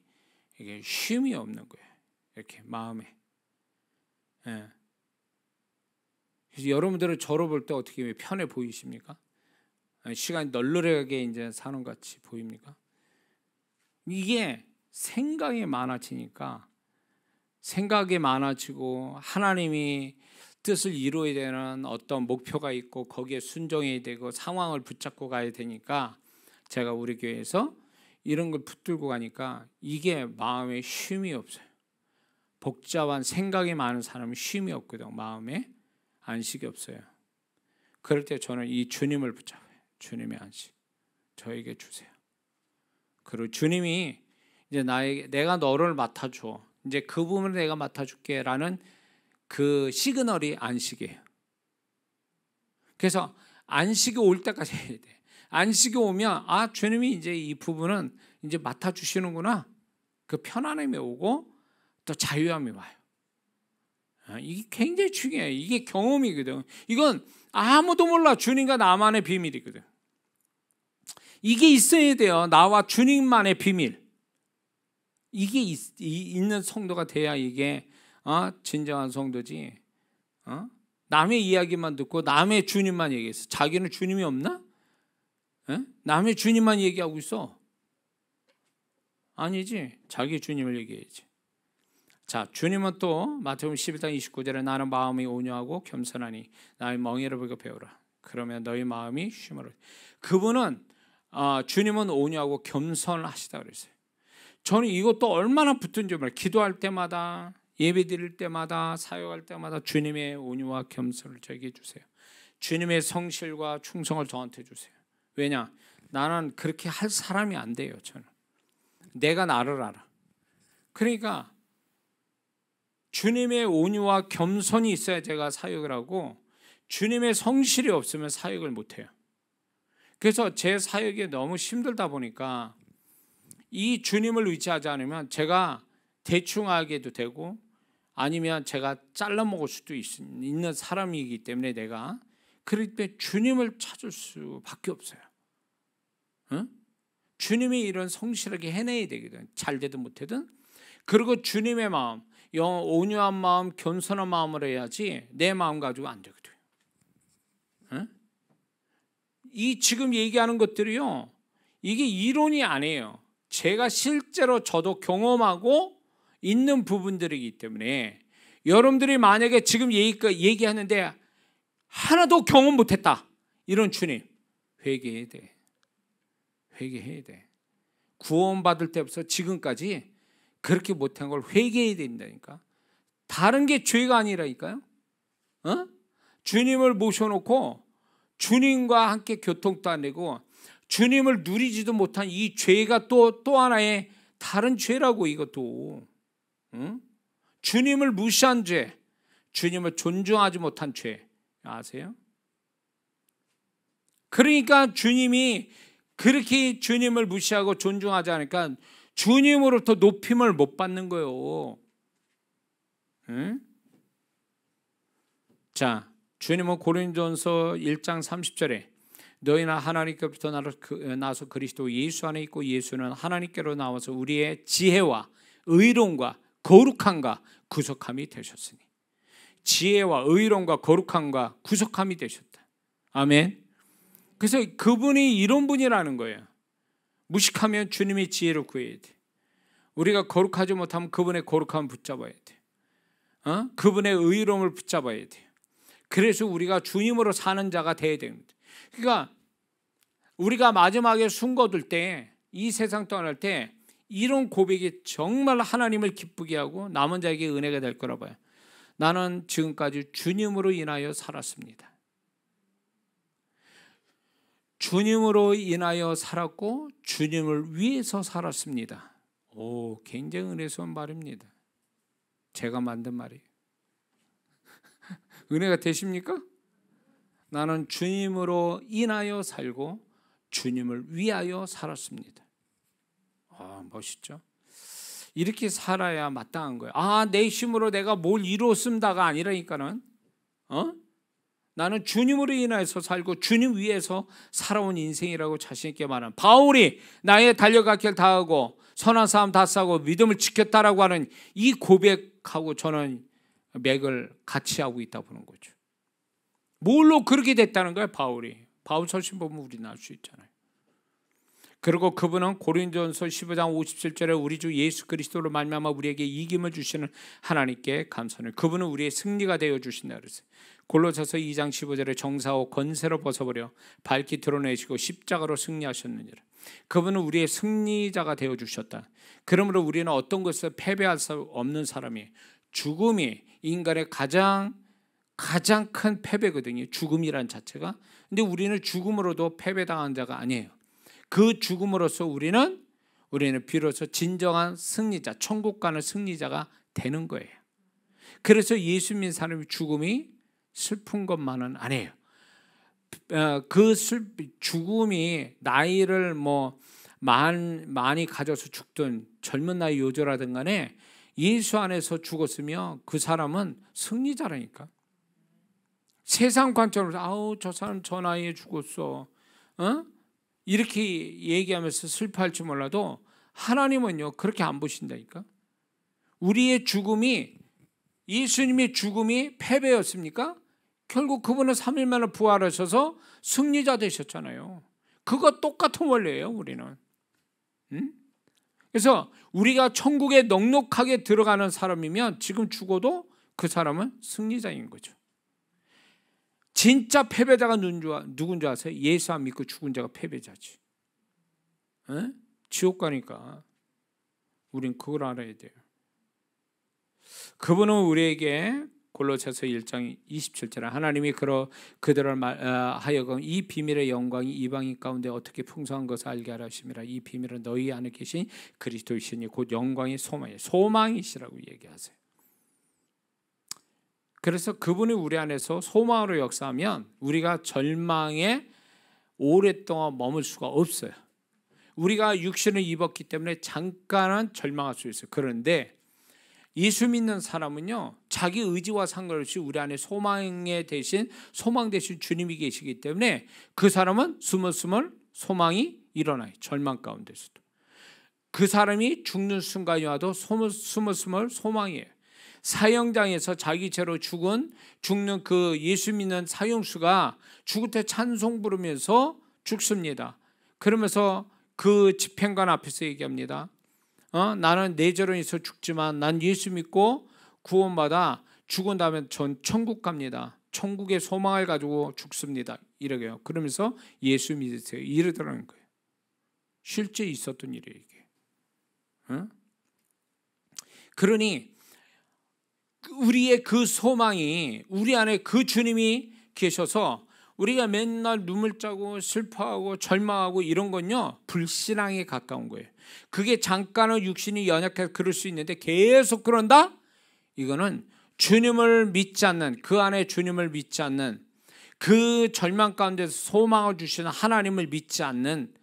[SPEAKER 1] 이게 쉼이 없는 거예요. 이렇게 마음에. 예. 그래서 여러분들은 저를 볼 때 어떻게 편해 보이십니까? 시간이 널널하게 이제 사는 것 같이 보입니까? 이게 생각이 많아지니까 생각이 많아지고 하나님이 뜻을 이루어야 되는 어떤 목표가 있고 거기에 순종해야 되고 상황을 붙잡고 가야 되니까 제가 우리 교회에서 이런 걸 붙들고 가니까 이게 마음에 쉼이 없어요. 복잡한 생각이 많은 사람은 쉼이 없거든. 마음에 안식이 없어요. 그럴 때 저는 이 주님을 붙잡아요. 주님의 안식 저에게 주세요. 그리고 주님이 이제 내가 너를 맡아줘. 이제 그 부분을 내가 맡아줄게라는 그 시그널이 안식이에요. 그래서 안식이 올 때까지 해야 돼. 안식이 오면 주님이 이제 이 부분은 이제 맡아주시는구나. 그 편안함이 오고 또 자유함이 와요. 이게 굉장히 중요해요. 이게 경험이거든. 이건 아무도 몰라. 주님과 나만의 비밀이거든. 이게 있어야 돼요. 나와 주님만의 비밀. 이게 있는 성도가 돼야 이게 진정한 성도지. 남의 이야기만 듣고 남의 주님만 얘기했어. 자기는 주님이 없나? 남의 주님만 얘기하고 있어. 아니지. 자기 주님을 얘기해야지. 자, 주님은 또 마태복음 11장 29절에 나는 마음이 온유하고 겸손하니 나의 멍에를 보고 배우라. 그러면 너희 마음이 쉼을 얻으리라. 그분은 주님은 온유하고 겸손하시다 그랬어요. 저는 이것도 얼마나 붙은지 몰라요. 기도할 때마다 예배 드릴 때마다 사역할 때마다 주님의 온유와 겸손을 저에게 주세요. 주님의 성실과 충성을 저한테 주세요. 왜냐? 나는 그렇게 할 사람이 안 돼요. 저는 내가 나를 알아. 그러니까 주님의 온유와 겸손이 있어야 제가 사역을 하고 주님의 성실이 없으면 사역을 못해요. 그래서 제 사역이 너무 힘들다 보니까 이 주님을 의지하지 않으면 제가 대충 하게도 되고 아니면 제가 잘라 먹을 수도 있는 사람이기 때문에 내가 그럴 때 주님을 찾을 수밖에 없어요. 주님이 이런 성실하게 해내야 되거든. 잘 되든 못되든. 그리고 주님의 마음, 온유한 마음, 겸손한 마음을 해야지 내 마음 가지고 안 되거든. 이 지금 얘기하는 것들이요, 이게 이론이 아니에요. 제가 실제로 저도 경험하고 있는 부분들이기 때문에 여러분들이 만약에 지금 얘기하는데 하나도 경험 못했다, 이런 주님, 회개해야 돼. 회개해야 돼. 구원받을 때부터 지금까지 그렇게 못한 걸 회개해야 된다니까. 다른 게 죄가 아니라니까요. 주님을 모셔놓고 주님과 함께 교통도 안 되고 주님을 누리지도 못한 이 죄가 또 하나의 다른 죄라고. 이것도 주님을 무시한 죄, 주님을 존중하지 못한 죄 아세요? 그러니까 주님이 그렇게 주님을 무시하고 존중하지 않으니까 주님으로부터 높임을 못 받는 거예요. 자, 주님은 고린도전서 1장 30절에 너희는 하나님께로부터 나서 그리스도 예수 안에 있고 예수는 하나님께로 나와서 우리의 지혜와 의로움과 거룩함과 구속함이 되셨으니. 지혜와 의로움과 거룩함과 구속함이 되셨다. 아멘. 그래서 그분이 이런 분이라는 거예요. 무식하면 주님의 지혜를 구해야 돼. 우리가 거룩하지 못하면 그분의 거룩함을 붙잡아야 돼. 그분의 의로움을 붙잡아야 돼. 그래서 우리가 주님으로 사는 자가 돼야 됩니다. 그러니까 우리가 마지막에 숨 거둘 때, 이 세상 떠날 때 이런 고백이 정말 하나님을 기쁘게 하고 남은 자에게 은혜가 될 거라 봐요. 나는 지금까지 주님으로 인하여 살았습니다. 주님으로 인하여 살았고 주님을 위해서 살았습니다. 오, 굉장히 은혜스러운 말입니다. 제가 만든 말이에요. 은혜가 되십니까? 나는 주님으로 인하여 살고 주님을 위하여 살았습니다. 아, 멋있죠? 이렇게 살아야 마땅한 거예요. 내 힘으로 내가 뭘 이뤘습니다가 아니라니까는, 나는 주님으로 인하여서 살고 주님 위해서 살아온 인생이라고 자신 있게 말하는 바울이 나의 달려갈 길 다하고 선한 싸움 다 싸고 믿음을 지켰다라고 하는 이 고백하고 저는 맥을 같이 하고 있다 보는 거죠. 뭘로 그렇게 됐다는 거예요, 바울이. 바울 서신 보면 우리는 알 수 있잖아요. 그리고 그분은 고린도전서 15장 57절에 우리 주 예수 그리스도로 말미암아 우리에게 이김을 주시는 하나님께 감사를. 그분은 우리의 승리가 되어 주신다 그랬어요. 골로새서 2장 15절에 정사오 권세로 벗어버려 밝히 드러내시고 십자가로 승리하셨느니라. 그분은 우리의 승리자가 되어 주셨다. 그러므로 우리는 어떤 것을 패배할 수 없는 사람이, 죽음이 인간의 가장 큰 패배거든요. 죽음이란 자체가. 근데 우리는 죽음으로도 패배당한 자가 아니에요. 그 죽음으로써 우리는 비로소 진정한 승리자, 천국 가는 승리자가 되는 거예요. 그래서 예수 믿는 사람의 죽음이 슬픈 것만은 아니에요. 그 죽음이 나이를 많이 가져서 죽든 젊은 나이 요절하든 간에 예수 안에서 죽었으면 그 사람은 승리자라니까. 세상 관점으로 저 사람 저 나이에 죽었어, 이렇게 얘기하면서 슬퍼할지 몰라도 하나님은요 그렇게 안 보신다니까. 우리의 죽음이, 예수님의 죽음이 패배였습니까? 결국 그분은 3일 만에 부활하셔서 승리자 되셨잖아요. 그거 똑같은 원리예요, 우리는. 그래서 우리가 천국에 넉넉하게 들어가는 사람이면 지금 죽어도 그 사람은 승리자인 거죠. 진짜 패배자가 누군지 아세요? 예수 안 믿고 죽은 자가 패배자지. 지옥 가니까 우린 그걸 알아야 돼요. 그분은 우리에게 골로새서 1장 27절에 하나님이 그들을 하여금 이 비밀의 영광이 이방인 가운데 어떻게 풍성한 것을 알게 하라 하심이라. 이 비밀은 너희 안에 계신 그리스도이시니 곧 영광의 소망이시라고 얘기하세요. 그래서 그분이 우리 안에서 소망으로 역사하면 우리가 절망에 오랫동안 머물 수가 없어요. 우리가 육신을 입었기 때문에 잠깐은 절망할 수 있어요. 그런데 예수 믿는 사람은요 자기 의지와 상관없이 우리 안에 소망 대신 주님이 계시기 때문에 그 사람은 스물스물 소망이 일어나요. 절망 가운데서도 그 사람이 죽는 순간이 와도 스물스물 소망이에요. 사형장에서 자기 죄로 죽는 그 예수 믿는 사형수가 죽을 때 찬송 부르면서 죽습니다. 그러면서 그 집행관 앞에서 얘기합니다. 나는 내 죄로 인해서 죽지만 난 예수 믿고 구원받아 죽은 다음에 전 천국 갑니다. 천국의 소망을 가지고 죽습니다. 이러게요. 그러면서 예수 믿으세요. 이러더라는 거예요. 실제 있었던 일이에요, 이게. 그러니 우리의 그 소망이, 우리 안에 그 주님이 계셔서 우리가 맨날 눈물 짜고 슬퍼하고 절망하고 이런 건요 불신앙에 가까운 거예요. 그게 잠깐은 육신이 연약해서 그럴 수 있는데 계속 그런다? 이거는 주님을 믿지 않는, 그 안에 주님을 믿지 않는, 그 절망 가운데서 소망을 주시는 하나님을 믿지 않는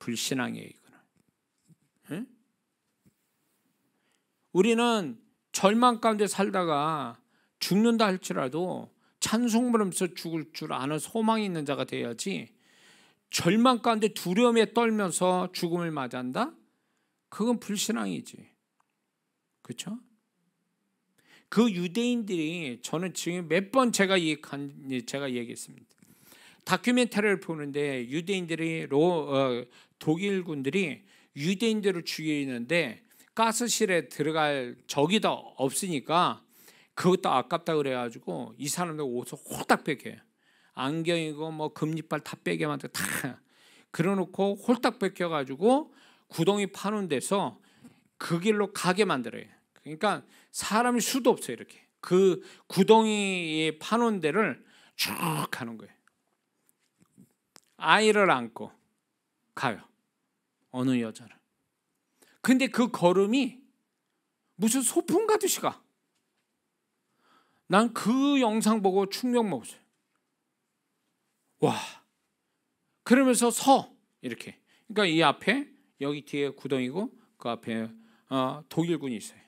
[SPEAKER 1] 불신앙이에요, 이거는. 응? 우리는 절망 가운데 살다가 죽는다 할지라도 찬송 부르면서 죽을 줄 아는 소망이 있는 자가 돼야지, 절망 가운데 두려움에 떨면서 죽음을 맞이한다? 그건 불신앙이지. 그렇죠? 그 유대인들이, 저는 지금 몇 번 제가 얘기했습니다. 다큐멘터리를 보는데 유대인들이 독일군들이 유대인들을 죽이는데 가스실에 들어갈 적이 더 없으니까 그것도 아깝다 그래가지고 이 사람들 옷을 홀딱 벗겨요. 안경이고 뭐 금리빨 다 빼게 만들어 다 그려놓고 홀딱 벗겨가지고 구덩이 파는 데서 그 길로 가게 만들어요. 그러니까 사람이 수도 없어요. 이렇게 그 구덩이에 파놓은 데를 쭉 가는 거예요. 아이를 안고 가요. 어느 여자를. 근데 그 걸음이 무슨 소풍 가듯이 가. 난 그 영상 보고 충격 먹었어요. 와. 그러면서 이렇게. 그러니까 이 앞에 여기 뒤에 구덩이고 그 앞에 독일군이 있어요.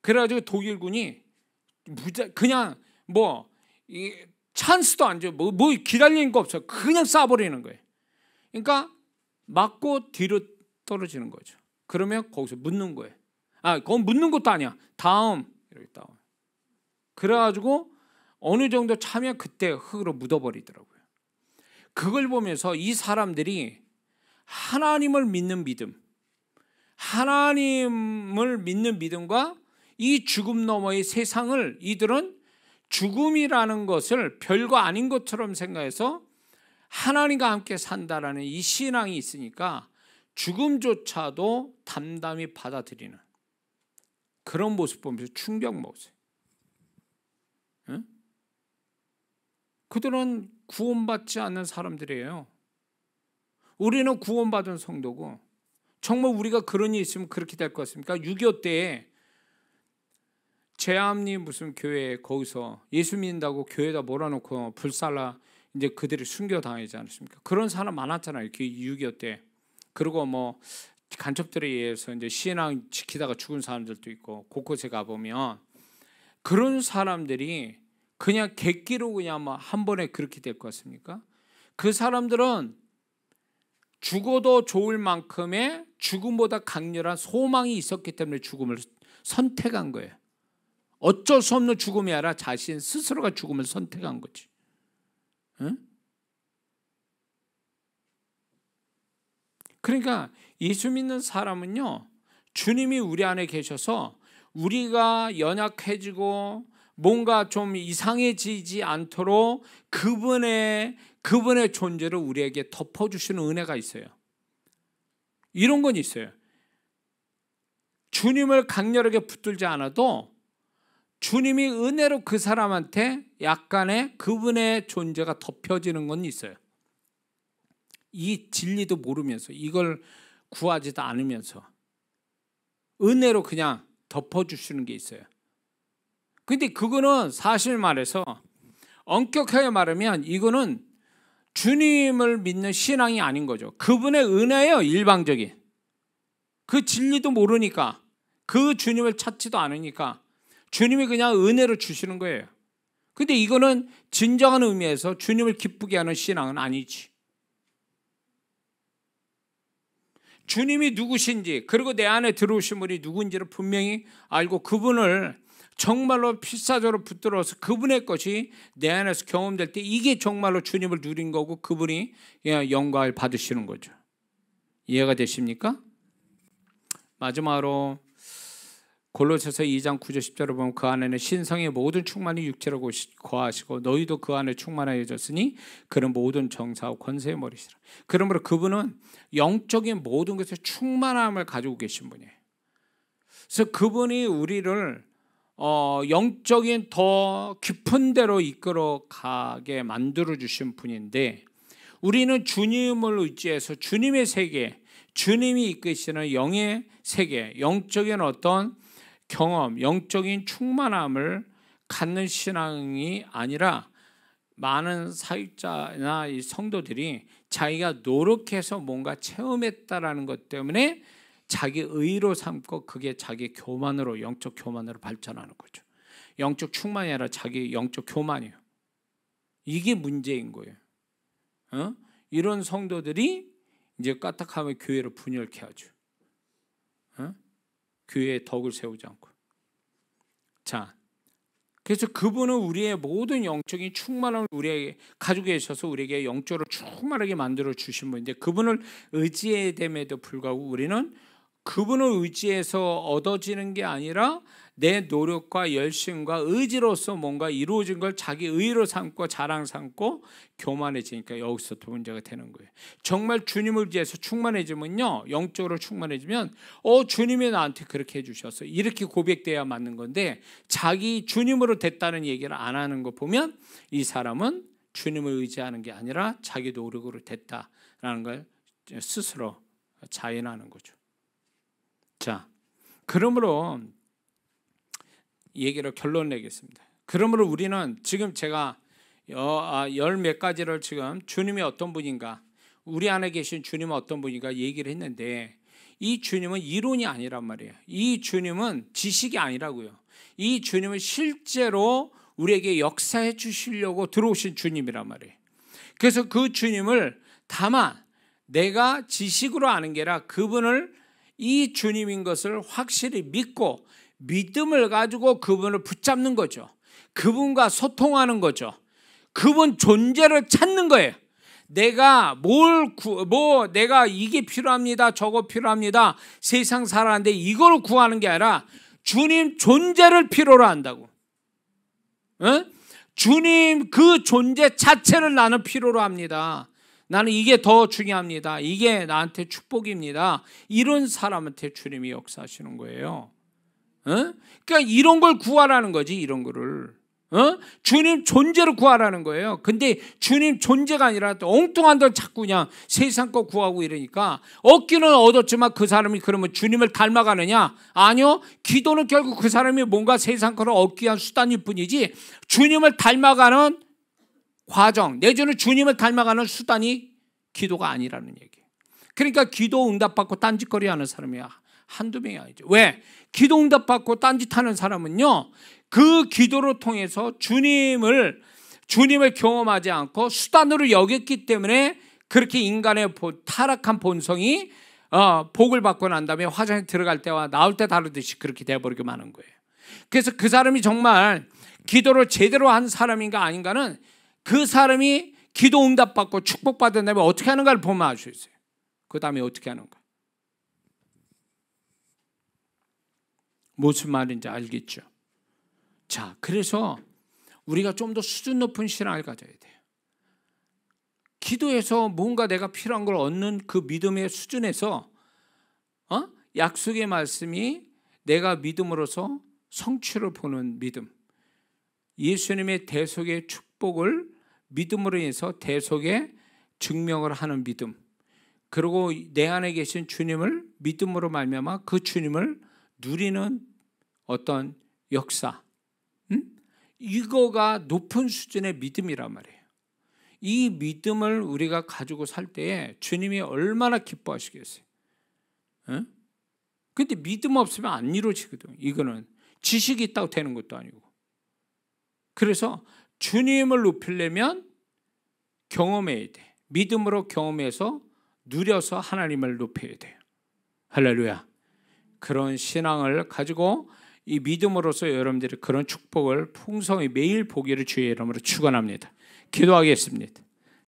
[SPEAKER 1] 그래가지고 독일군이 그냥 뭐 찬스도 안 줘. 뭐 기다리는 거 없어. 그냥 쏴버리는 거예요. 그러니까 맞고 뒤로 떨어지는 거죠. 그러면 거기서 묻는 거예요. 그건 묻는 것도 아니야. 다음 이렇게 다음. 그래가지고 어느 정도 차면 그때 흙으로 묻어버리더라고요. 그걸 보면서 이 사람들이 하나님을 믿는 믿음, 하나님을 믿는 믿음과 이 죽음 너머의 세상을 이들은 죽음이라는 것을 별거 아닌 것처럼 생각해서 하나님과 함께 산다라는 이 신앙이 있으니까 죽음조차도 담담히 받아들이는 그런 모습 보면서 충격 먹었어요. 응? 그들은 구원받지 않는 사람들이에요. 우리는 구원받은 성도고, 정말 우리가 그런 일이 있으면 그렇게 될 것 같습니까? 6.25 때에 제암리 무슨 교회 거기서 예수 믿는다고 교회에다 몰아놓고 불살라 이제 그들이 순교당하지 않았습니까? 그런 사람 많았잖아요. 6.25 때. 그리고 뭐 간첩들에 의해서 이제 신앙 지키다가 죽은 사람들도 있고 곳곳에 가보면 그런 사람들이 그냥 객기로 그냥 뭐 한 번에 그렇게 될 것 같습니까? 그 사람들은 죽어도 좋을 만큼의 죽음보다 강렬한 소망이 있었기 때문에 죽음을 선택한 거예요. 어쩔 수 없는 죽음이 아니라 자신 스스로가 죽음을 선택한 거지. 응? 그러니까 예수 믿는 사람은요, 주님이 우리 안에 계셔서 우리가 연약해지고 뭔가 좀 이상해지지 않도록 그분의 존재를 우리에게 덮어주시는 은혜가 있어요. 이런 건 있어요. 주님을 강렬하게 붙들지 않아도 주님이 은혜로 그 사람한테 약간의 그분의 존재가 덮여지는 건 있어요. 이 진리도 모르면서 이걸 구하지도 않으면서 은혜로 그냥 덮어주시는 게 있어요. 근데 그거는 사실 말해서 엄격하게 말하면 이거는 주님을 믿는 신앙이 아닌 거죠. 그분의 은혜예요. 일방적인. 그 진리도 모르니까, 그 주님을 찾지도 않으니까 주님이 그냥 은혜로 주시는 거예요. 근데 이거는 진정한 의미에서 주님을 기쁘게 하는 신앙은 아니지. 주님이 누구신지, 그리고 내 안에 들어오신 분이 누군지를 분명히 알고 그분을 정말로 필사적으로 붙들어서 그분의 것이 내 안에서 경험될 때 이게 정말로 주님을 누린 거고 그분이 영광을 받으시는 거죠. 이해가 되십니까? 마지막으로 골로새서 2장 9절 10절을 보면 그 안에는 신성의 모든 충만이 육체로 거하시고 너희도 그 안에 충만하여졌으니 그런 모든 정사와 권세의 머리시라. 그러므로 그분은 영적인 모든 것에 충만함을 가지고 계신 분이에요. 그래서 그분이 우리를 영적인 더 깊은 데로 이끌어 가게 만들어 주신 분인데, 우리는 주님을 의지해서 주님의 세계, 주님이 이끄시는 영의 세계, 영적인 어떤 경험, 영적인 충만함을 갖는 신앙이 아니라 많은 사역자나 이 성도들이 자기가 노력해서 뭔가 체험했다라는 것 때문에 자기 의로 삼고 그게 자기 교만으로, 영적 교만으로 발전하는 거죠. 영적 충만이 아니라 자기 영적 교만이에요. 이게 문제인 거예요. 이런 성도들이 이제 까딱하면 교회를 분열케 하죠. 교회에 덕을 세우지 않고. 자, 그래서 그분은 우리의 모든 영적인 충만함을 우리에게 가지고 계셔서 우리에게 영적으로 충만하게 만들어 주신 분인데, 그분을 의지해야 됨에도 불구하고 우리는 그분을 의지해서 얻어지는 게 아니라 내 노력과 열심과 의지로서 뭔가 이루어진 걸 자기 의로 삼고 자랑 삼고 교만해지니까 여기서 또 문제가 되는 거예요. 정말 주님을 위해서 충만해지면요, 영적으로 충만해지면 주님이 나한테 그렇게 해주셨어, 이렇게 고백돼야 맞는 건데, 자기 주님으로 됐다는 얘기를 안 하는 거 보면 이 사람은 주님을 의지하는 게 아니라 자기 노력으로 됐다라는 걸 스스로 자인하는 거죠. 자, 그러므로 얘기를 결론 내겠습니다. 그러므로 우리는 지금 제가 열 몇 가지를 지금 주님이 어떤 분인가, 우리 안에 계신 주님은 어떤 분인가 얘기를 했는데, 이 주님은 이론이 아니란 말이에요. 이 주님은 지식이 아니라고요. 이 주님은 실제로 우리에게 역사해 주시려고 들어오신 주님이란 말이에요. 그래서 그 주님을 다만 내가 지식으로 아는 게 아니라 그분을, 이 주님인 것을 확실히 믿고 믿음을 가지고 그분을 붙잡는 거죠. 그분과 소통하는 거죠. 그분 존재를 찾는 거예요. 내가 내가 이게 필요합니다, 저거 필요합니다, 세상 살아는데 이걸 구하는 게 아니라 주님 존재를 필요로 한다고. 주님 그 존재 자체를 나는 필요로 합니다. 나는 이게 더 중요합니다. 이게 나한테 축복입니다. 이런 사람한테 주님이 역사하시는 거예요. 그러니까 이런 걸 구하라는 거지, 이런 거를. 주님 존재를 구하라는 거예요. 근데 주님 존재가 아니라 또 엉뚱한 데 자꾸 그냥 세상 거 구하고 이러니까 얻기는 얻었지만 그 사람이 그러면 주님을 닮아가느냐? 아니요. 기도는 결국 그 사람이 뭔가 세상 거를 얻기 위한 수단일 뿐이지 주님을 닮아가는 과정 내지는 주님을 닮아가는 수단이 기도가 아니라는 얘기예요. 그러니까 기도 응답받고 딴짓거리하는 사람이 한두 명이 아니죠. 왜? 기도 응답받고 딴짓하는 사람은요, 그 기도를 통해서 주님을 경험하지 않고 수단으로 여겼기 때문에 그렇게 인간의 타락한 본성이 복을 받고 난 다음에 화장에 들어갈 때와 나올 때 다르듯이 그렇게 돼버리게 하는 거예요. 그래서 그 사람이 정말 기도를 제대로 한 사람인가 아닌가는 그 사람이 기도 응답받고 축복받은 다음에 어떻게 하는가를 보면 알 수 있어요. 그 다음에 어떻게 하는가. 무슨 말인지 알겠죠? 자, 그래서 우리가 좀 더 수준 높은 신앙을 가져야 돼요. 기도에서 뭔가 내가 필요한 걸 얻는 그 믿음의 수준에서 약속의 말씀이 내가 믿음으로써 성취를 보는 믿음, 예수님의 대속의 축복을 믿음으로 인해서 대속의 증명을 하는 믿음, 그리고 내 안에 계신 주님을 믿음으로 말미암아 그 주님을 누리는 어떤 역사, 이거가 높은 수준의 믿음이란 말이에요. 이 믿음을 우리가 가지고 살 때에 주님이 얼마나 기뻐하시겠어요. 근데 믿음 없으면 안 이루어지거든. 이거는 지식이 있다고 되는 것도 아니고. 그래서 주님을 높이려면 경험해야 돼. 믿음으로 경험해서 누려서 하나님을 높여야 돼요. 할렐루야. 그런 신앙을 가지고 이 믿음으로써 여러분들이 그런 축복을 풍성히 매일 보기를 주의 이름으로 축원합니다. 기도하겠습니다.